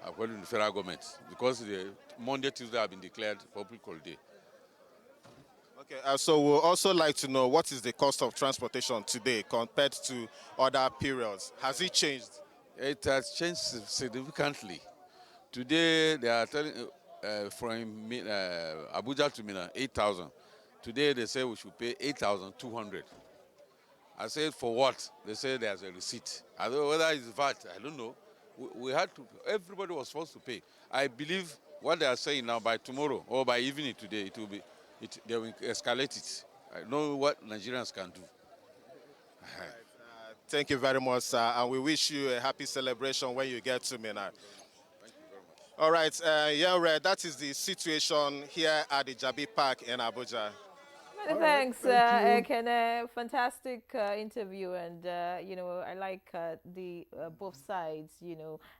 according to the federal government, because the Monday, Tuesday have been declared public holiday. Okay, so we'd also like to know what is the cost of transportation today compared to other periods. Has it changed? It has changed significantly. Today they are telling from Abuja to Mina 8,000. Today they say we should pay 8,200. I said for what? They say there's a receipt. I don't know whether it's VAT. I don't know. We had to. Everybody was supposed to pay. I believe what they are saying now by tomorrow or by evening today it will be. They will escalate it. I know what Nigerians can do. Thank you very much, sir, and we wish you a happy celebration when you get to Mina. Thank you very much. All right, that is the situation here at the Jabi Park in Abuja. Many thanks, Ekene. Fantastic interview, and I like the both sides.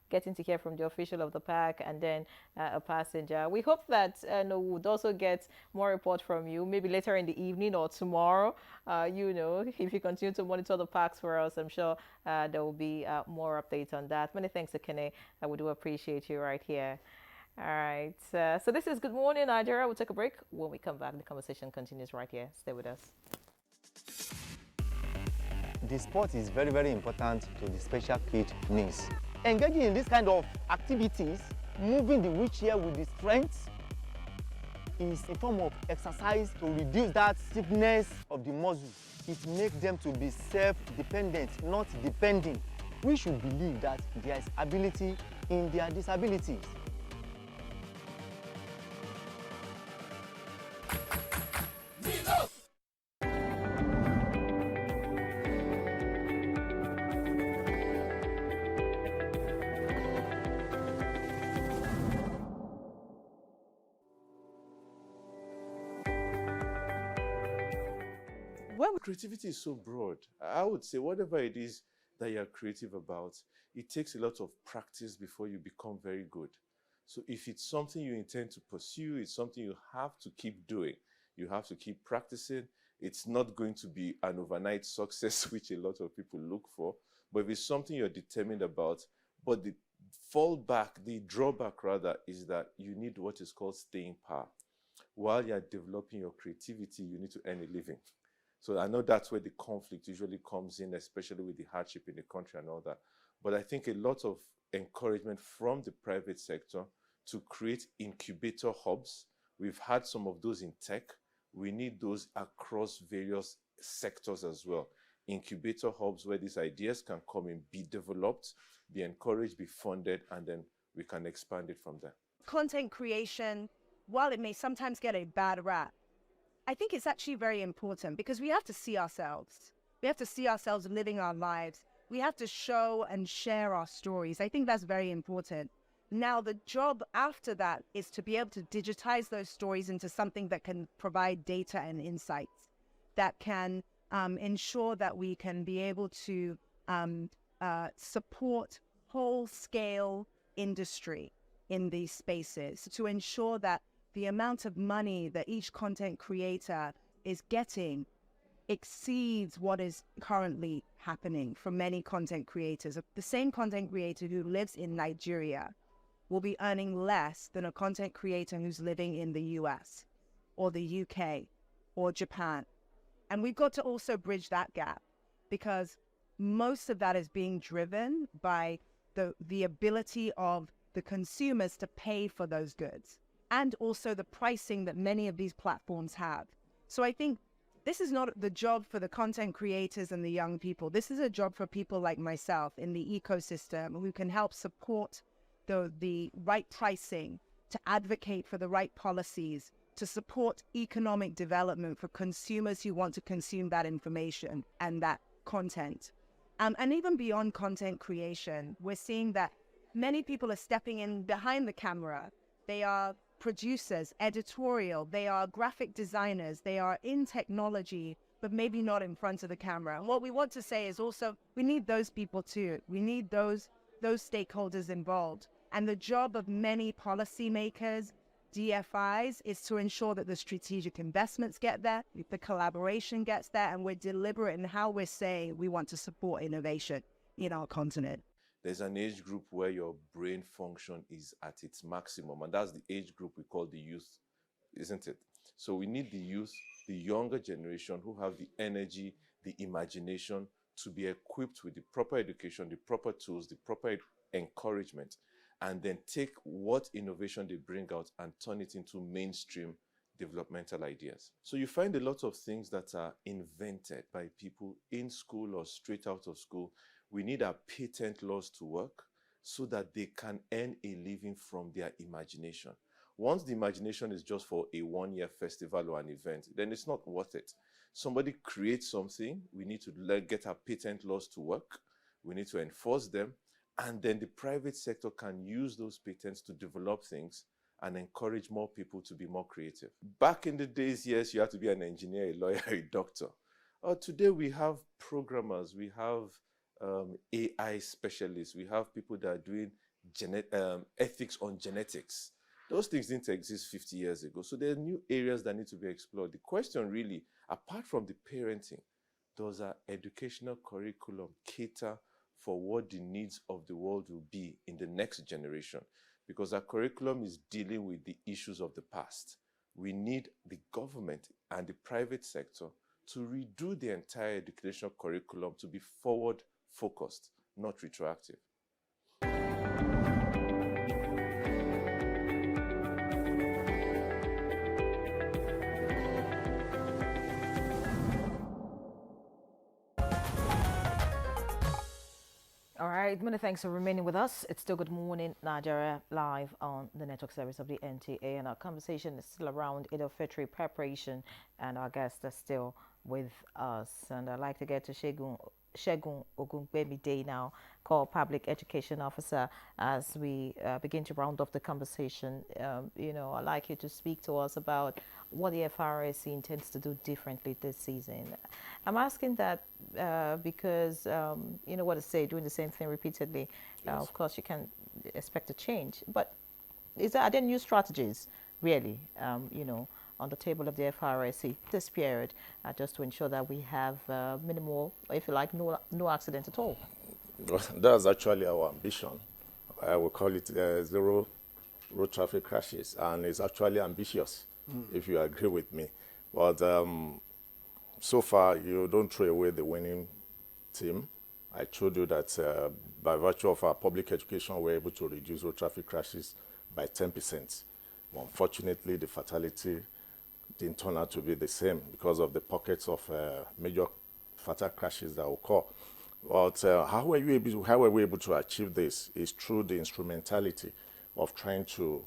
Getting to hear from the official of the park and then a passenger. We hope that we would also get more report from you, maybe later in the evening or tomorrow. If you continue to monitor the parks for us, I'm sure there will be more updates on that. Many thanks, Ekene. We do appreciate you right here. All right. So this is Good Morning, Nigeria. We'll take a break. When we come back, the conversation continues right here. Stay with us. The sport is very, very important to the special kid needs. Engaging in this kind of activities, moving the wheelchair with the strength, is a form of exercise to reduce that stiffness of the muscle. It makes them to be self-dependent, not depending. We should believe that there is ability in their disabilities. Well, creativity is so broad. I would say whatever it is that you're creative about, it takes a lot of practice before you become very good. So if it's something you intend to pursue, it's something you have to keep doing. You have to keep practicing. It's not going to be an overnight success, which a lot of people look for. But if it's something you're determined about, but the drawback rather, is that you need what is called staying power. While you're developing your creativity, you need to earn a living. So I know that's where the conflict usually comes in, especially with the hardship in the country and all that. But I think a lot of encouragement from the private sector to create incubator hubs. We've had some of those in tech. We need those across various sectors as well. Incubator hubs where these ideas can come in, be developed, be encouraged, be funded, and then we can expand it from there. Content creation, while it may sometimes get a bad rap, I think it's actually very important because we have to see ourselves. We have to see ourselves living our lives. We have to show and share our stories. I think that's very important. Now, the job after that is to be able to digitize those stories into something that can provide data and insights, that can ensure that we can be able to support whole-scale industry in these spaces, to ensure that the amount of money that each content creator is getting exceeds what is currently happening for many content creators. The same content creator who lives in Nigeria will be earning less than a content creator who's living in the US or the UK or Japan. And we've got to also bridge that gap because most of that is being driven by the ability of the consumers to pay for those goods and also the pricing that many of these platforms have. So I think this is not the job for the content creators and the young people. This is a job for people like myself in the ecosystem who can help support the right pricing, to advocate for the right policies, to support economic development for consumers who want to consume that information and that content. And even beyond content creation, we're seeing that many people are stepping in behind the camera. They are producers, editorial, they are graphic designers, they are in technology, but maybe not in front of the camera. And what we want to say is also, we need those people too. We need those stakeholders involved. And the job of many policymakers, DFIs, is to ensure that the strategic investments get there, the collaboration gets there, and we're deliberate in how we're saying we want to support innovation in our continent. There's an age group where your brain function is at its maximum, and that's the age group we call the youth, isn't it? So we need the youth, the younger generation who have the energy, the imagination to be equipped with the proper education, the proper tools, the proper encouragement, and then take what innovation they bring out and turn it into mainstream developmental ideas. So you find a lot of things that are invented by people in school or straight out of school. We need our patent laws to work so that they can earn a living from their imagination. Once the imagination is just for a one-year festival or an event, then it's not worth it. Somebody creates something, we need to get our patent laws to work, we need to enforce them, and then the private sector can use those patents to develop things and encourage more people to be more creative. Back in the days, yes, you had to be an engineer, a lawyer, a doctor. Today we have programmers, we have AI specialists, we have people that are doing ethics on genetics. Those things didn't exist 50 years ago. So there are new areas that need to be explored. The question really, apart from the parenting, does our educational curriculum cater for what the needs of the world will be in the next generation? Because our curriculum is dealing with the issues of the past. We need the government and the private sector to redo the entire educational curriculum to be forward-focused, not retroactive. All right, many thanks for remaining with us. It's still Good Morning Nigeria live on the network service of the NTA, and our conversation is still around Eid-El Fitr preparation, and our guests are still with us. And I'd like to get to Shegun Shegun Ogungbemi Day now, called Public Education Officer, as we begin to round off the conversation, I'd like you to speak to us about what the FRSC intends to do differently this season. I'm asking that because, what to say, doing the same thing repeatedly, of course, you can expect a change. But are there new strategies, really, on the table of the FRSC this period, just to ensure that we have minimal, if you like, no accident at all? Well, that's actually our ambition. I will call it zero road traffic crashes, and it's actually ambitious, if you agree with me. But so far, you don't throw away the winning team. I told you that by virtue of our public education, we're able to reduce road traffic crashes by 10%. Unfortunately, the fatality didn't turn out to be the same because of the pockets of major fatal crashes that occur. But how were we able to achieve this is through the instrumentality of trying to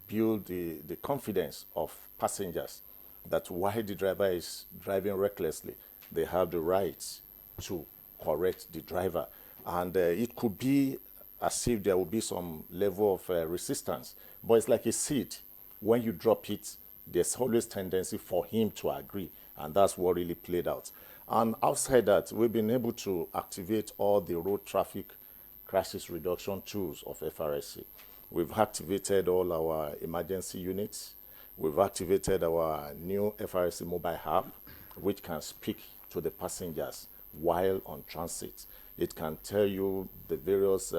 build the confidence of passengers that while the driver is driving recklessly, they have the right to correct the driver. And it could be as if there will be some level of resistance, but it's like a seed. When you drop it, there's always tendency for him to agree, and that's what really played out. And outside that, we've been able to activate all the road traffic crashes reduction tools of FRSC. We've activated all our emergency units. We've activated our new FRSC mobile app, which can speak to the passengers while on transit. It can tell you the various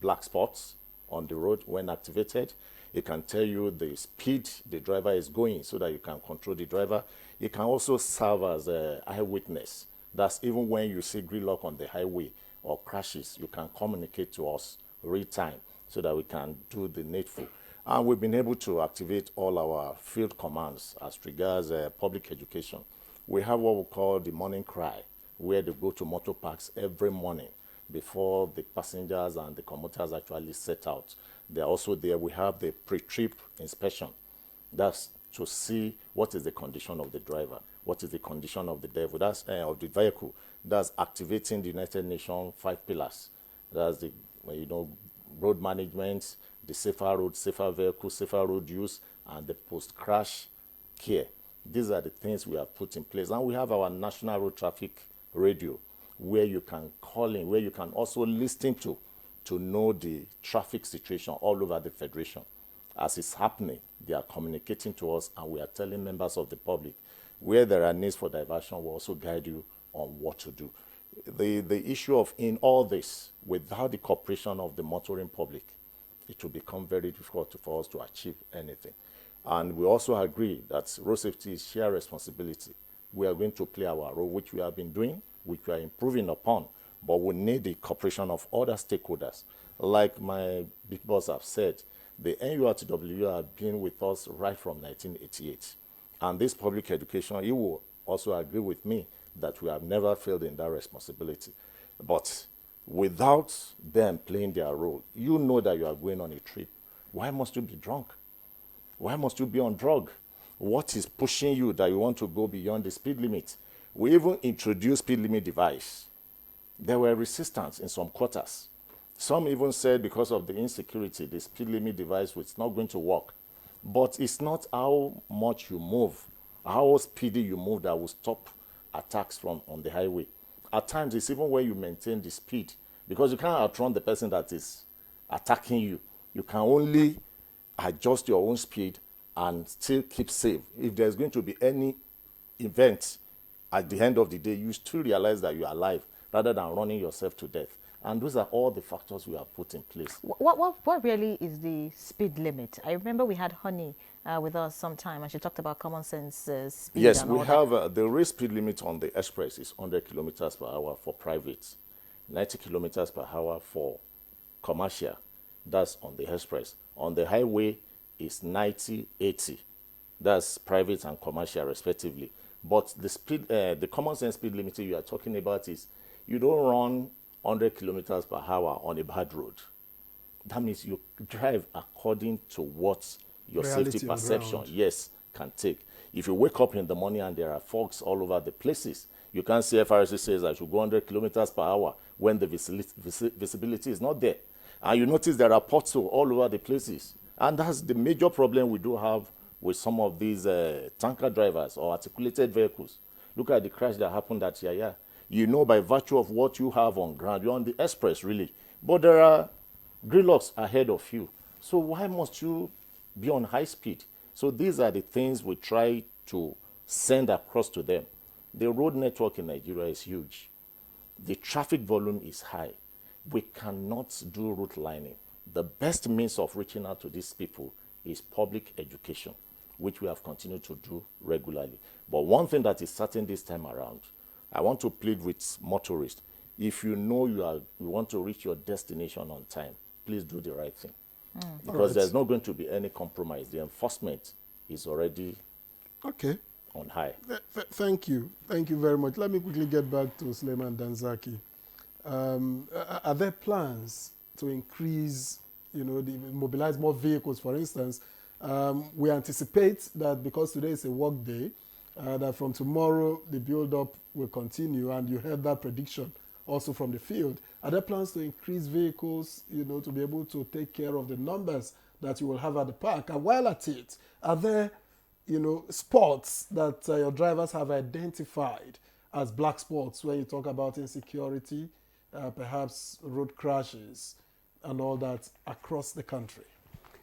black spots on the road when activated. It can tell you the speed the driver is going so that you can control the driver. It can also serve as an eyewitness. That's even when you see gridlock on the highway or crashes, you can communicate to us real time so that we can do the needful. And we've been able to activate all our field commands as regards public education. We have what we call the morning cry, where they go to motor parks every morning before the passengers and the commuters actually set out. They're also there. We have the pre-trip inspection. That's to see what is the condition of the driver, what is the condition of the of the vehicle. That's activating the United Nations 5 pillars. That's the road management, the safer road, safer vehicle, safer road use, and the post-crash care. These are the things we have put in place. And we have our national road traffic radio, where you can call in, where you can also listen to know the traffic situation all over the Federation. As it's happening, they are communicating to us, and we are telling members of the public where there are needs for diversion. We'll also guide you on what to do. The issue of in all this, without the cooperation of the motoring public, it will become very difficult for us to achieve anything. And we also agree that road safety is shared responsibility. We are going to play our role, which we have been doing, which we are improving upon, but we need the cooperation of other stakeholders. Like my big boss have said, the NURTW have been with us right from 1988. And this public education, you will also agree with me that we have never failed in that responsibility. But without them playing their role, you know that you are going on a trip. Why must you be drunk? Why must you be on drug? What is pushing you that you want to go beyond the speed limit? We even introduced speed limit device. There were resistance in some quarters. Some even said because of the insecurity, the speed limit device was not going to work. But it's not how much you move, how speedy you move that will stop attacks on the highway. At times, it's even where you maintain the speed, because you can't outrun the person that is attacking you. You can only adjust your own speed and still keep safe. If there's going to be any event at the end of the day, you still realize that you are alive rather than running yourself to death. And those are all the factors we have put in place. What really is the speed limit? I remember we had Honey with us sometime, and she talked about common sense speed. Yes, we have the rail speed limit on the express is 100 kilometers per hour for private, 90 kilometers per hour for commercial. That's on the express. On the highway is 90, 80. That's private and commercial respectively. But the speed, the common sense speed limit you are talking about is you don't run 100 kilometers per hour on a bad road. That means you drive according to what your reality safety perception, yes, can take. If you wake up in the morning and there are fogs all over the places, you can't see FRC says I should go 100 kilometers per hour when the visibility is not there. And you notice there are potholes all over the places. And that's the major problem we do have with some of these tanker drivers or articulated vehicles. Look at the crash that happened at Yaya. You know by virtue of what you have on ground, you're on the express really. But there are gridlocks ahead of you. So why must you be on high speed? So these are the things we try to send across to them. The road network in Nigeria is huge. The traffic volume is high. We cannot do route lining. The best means of reaching out to these people is public education, which we have continued to do regularly. But one thing that is certain this time around, I want to plead with motorists. If you know you want to reach your destination on time, please do the right thing. Because there's not going to be any compromise. The enforcement is already on high. Thank you. Thank you very much. Let me quickly get back to Suleiman Danzaki. Are there plans to increase, mobilize more vehicles, for instance? We anticipate that because today is a work day, that from tomorrow the build-up will continue, and you heard that prediction also from the field. Are there plans to increase vehicles, to be able to take care of the numbers that you will have at the park? And while at it, are there, spots that your drivers have identified as black spots when you talk about insecurity, perhaps road crashes and all that across the country?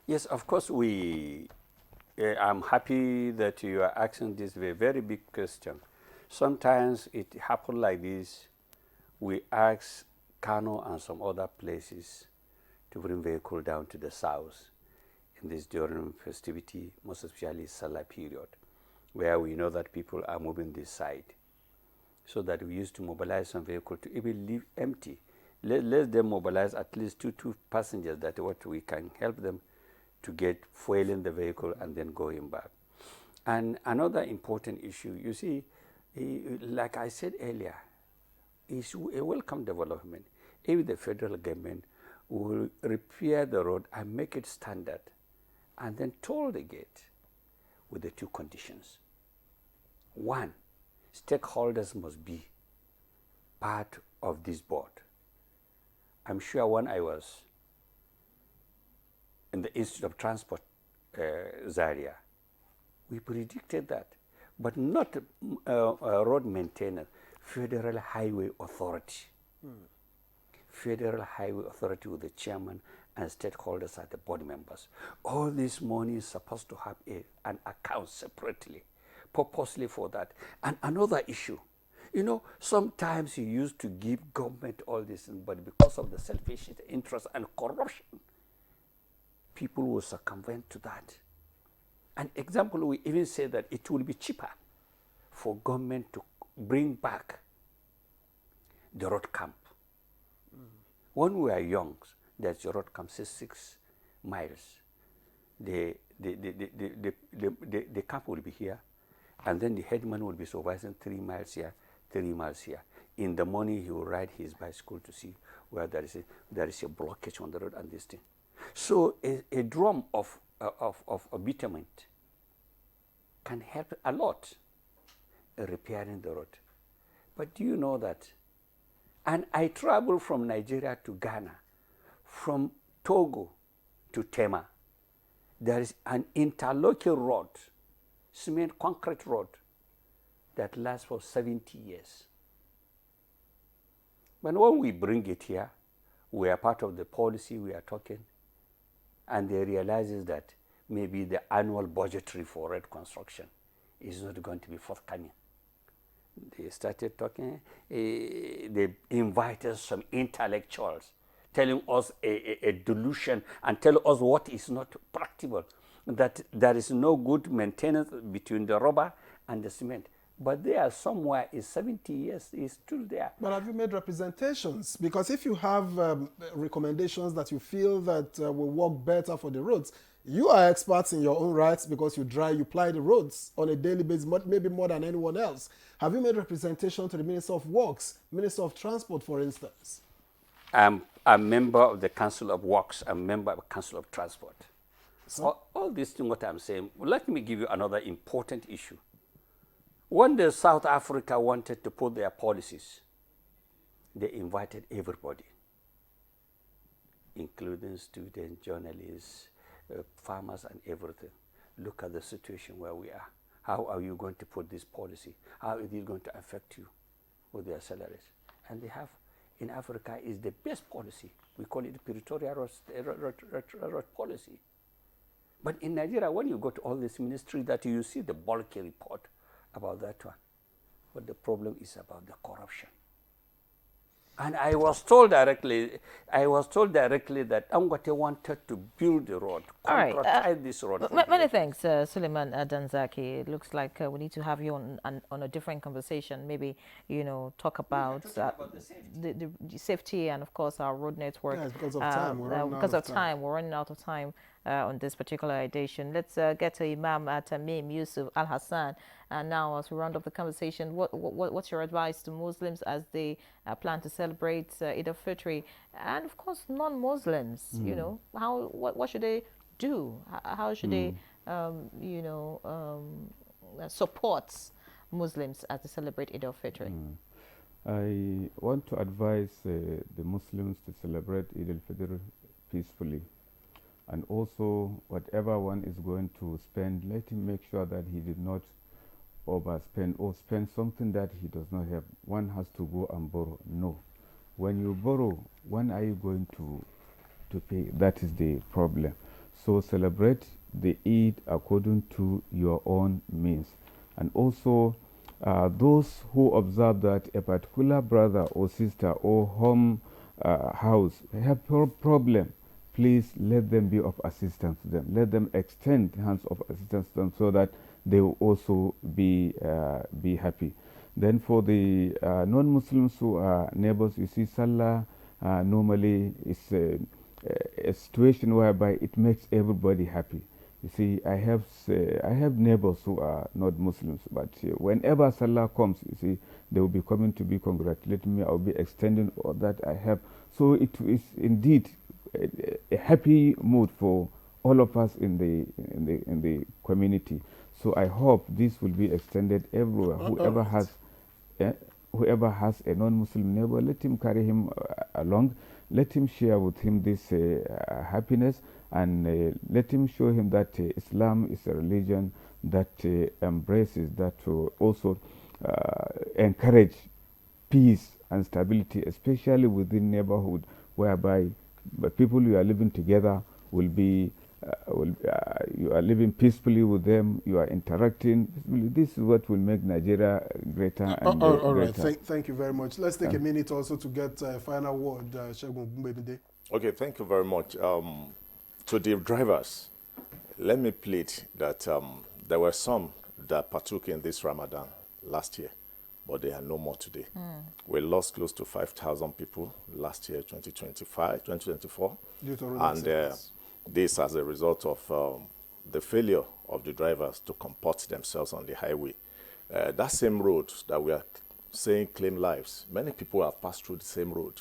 Yes, of course, I'm happy that you are asking this very big question. Sometimes it happens like this. We ask Kano and some other places to bring vehicle down to the south in this during festivity, most especially Salah period, where we know that people are moving this side. So that we used to mobilize some vehicle to even leave empty. Let them mobilize at least two passengers, that what we can help them to get fuel in the vehicle and then going back. And another important issue, you see, like I said earlier, is a welcome development. If the federal government will repair the road and make it standard, and then toll the gate with the two conditions. One, stakeholders must be part of this board. I'm sure when I was in the Institute of Transport, Zaria, we predicted that, but not road maintainer, Federal Highway Authority. Federal Highway Authority with the chairman and stakeholders are the board members. All this money is supposed to have an account separately, purposely for that. And another issue, sometimes you used to give government all this, but because of the selfish interest and corruption, people will circumvent to that. An example, we even say that it will be cheaper for government to bring back the road camp. When we are young, there's a road camp 6 miles. The camp will be here, and then the headman will be supervising 3 miles here, 3 miles here. In the morning, he will ride his bicycle to see where there is a blockage on the road and this thing. So a drum of bitumen can help a lot in repairing the road. But do you know that? And I travel from Nigeria to Ghana, from Togo to Tema. There is an interlocking road, cement concrete road, that lasts for 70 years. But when we bring it here, we are part of the policy we are talking, and they realize that maybe the annual budgetary for road construction is not going to be forthcoming. They started talking, they invited some intellectuals, telling us a delusion and tell us what is not practical, that there is no good maintenance between the rubber and the cement. But there somewhere is 70 years, is still there. But have you made representations? Because if you have recommendations that you feel that will work better for the roads, you are experts in your own rights because you ply the roads on a daily basis, maybe more than anyone else. Have you made representation to the Minister of Works, Minister of Transport, for instance? I'm a member of the Council of Works, I'm a member of the Council of Transport. all these things, what I'm saying, let me give you another important issue. When the South Africa wanted to put their policies, they invited everybody, including students, journalists, farmers, and everything. Look at the situation where we are. How are you going to put this policy? How is it going to affect you with their salaries? And they have, in Africa, is the best policy. We call it the Pretoria road policy. But in Nigeria, when you go to all this ministry, that you see the bulky report about that one. But the problem is about the corruption. And I was told directly that Dangote wanted to build the road, contract this road. Many thanks, Suleiman Danzaki. It looks like we need to have you on a different conversation. Maybe, talk about the safety and, of course, our road network. Yes, because of time. We're running out of time on this particular edition. Let's get to Imam Tamim Yusuf Al-Hassan. And now, as we round up the conversation, what's your advice to Muslims as they plan to celebrate Eid-El Fitr, and of course non-Muslims? What should they do? How should they, support Muslims as they celebrate Eid-El Fitr? I want to advise the Muslims to celebrate Eid-El Fitr peacefully. And also, whatever one is going to spend, let him make sure that he did not overspend or spend something that he does not have. One has to go and borrow. No. When you borrow, when are you going to pay? That is the problem. So celebrate the Eid according to your own means. And also, those who observe that a particular brother or sister or home house have problem, please let them be of assistance to them. Let them extend hands of assistance to them so that they will also be happy. Then for the non-Muslims who are neighbors, you see, Salah normally is a situation whereby it makes everybody happy. You see, I have neighbors who are not Muslims, but whenever Salah comes, you see, they will be coming to be congratulating me. I will be extending all that I have. So it is indeed a happy mood for all of us in the community. So I hope this will be extended everywhere. Whoever has a non-Muslim neighbor, let him carry him along. Let him share with him this happiness, and let him show him that Islam is a religion that embraces, that also encourage peace and stability, especially within neighborhood, whereby people who are living together will be you are living peacefully with them, you are interacting. This is what will make Nigeria greater and all right. greater. Thank you very much. Let's take a minute also to get a final word, Segun Bumbebide. Okay, thank you very much. To the drivers, let me plead that there were some that partook in this Ramadan last year, but they are no more today. We lost close to 5,000 people last year, 2024. And this as a result of the failure of the drivers to comport themselves on the highway. That same road that we are saying claim lives, many people have passed through the same road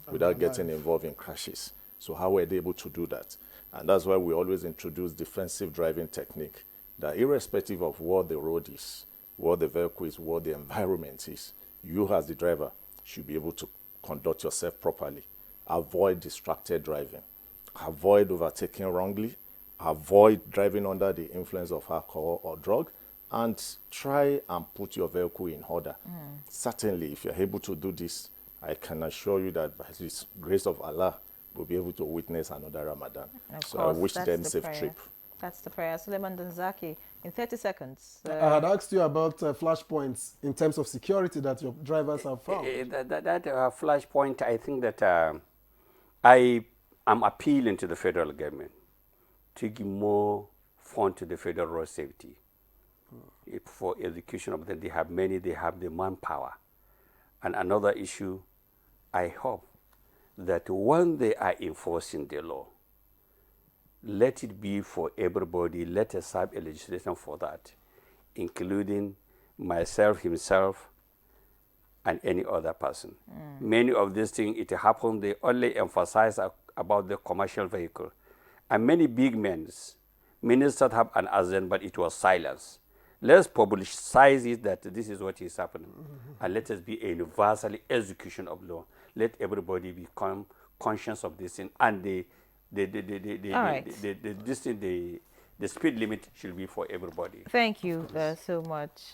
without getting involved in crashes. So how were they able to do that? And that's why we always introduce defensive driving technique, that irrespective of what the road is, what the vehicle is, what the environment is, you as the driver should be able to conduct yourself properly. Avoid distracted driving. Avoid overtaking wrongly. Avoid driving under the influence of alcohol or drug. And try and put your vehicle in order. Certainly, if you're able to do this, I can assure you that by the grace of Allah, we'll be able to witness another Ramadan. So I wish them safe trip. That's the prayer. Suleiman Danzaki, in 30 seconds. I had asked you about flashpoints in terms of security that your drivers have found. That flashpoint, I think that I am appealing to the federal government to give more fund to the federal road safety. For education of them, they have the manpower. And another issue, I hope that when they are enforcing the law, let it be for everybody. Let us have a legislation for that, including myself, himself, and any other person. Many of these things, it happens, they only emphasize about the commercial vehicle. And many big men, Ministers have an azan, but it was silence. Let's publicize it that this is what is happening. And let us be a universal execution of law. Let everybody become conscious of this thing. And the speed limit should be for everybody. Thank you so much,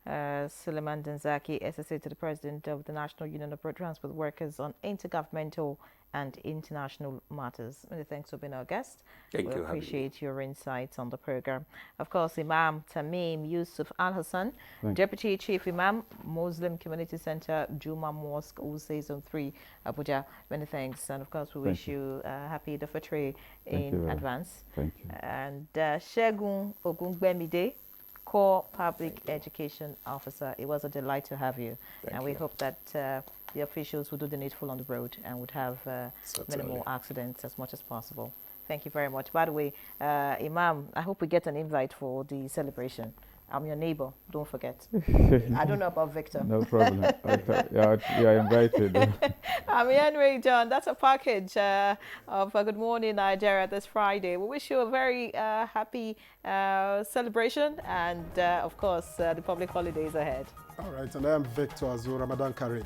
Suleiman Danzaki, SSA to the President of the National Union of Road Transport Workers on intergovernmental and international matters. Many thanks for being our guest. Thank you. We appreciate your insights on the program. Of course, Imam Tamim Yusuf Al Hassan, Deputy Chief Imam, Muslim Community Center, Juma Mosque, Use Zone 3, Abuja. Many thanks. And of course, we wish you happy Eid-El Fitr in advance. Thank you. And Shegun Ogungbemide, Core Public Education Officer. It was a delight to have you. And we hope that the officials will do the needful on the road and would have minimal accidents as much as possible. Thank you very much. By the way, Imam, I hope we get an invite for the celebration. I'm your neighbor, don't forget. I don't know about Victor. No problem. You are invited. I'm Henry John. That's a package of Good Morning Nigeria this Friday. We wish you a very happy celebration and, of course, the public holidays ahead. All right, and I am Victor Azur Ramadan Karim.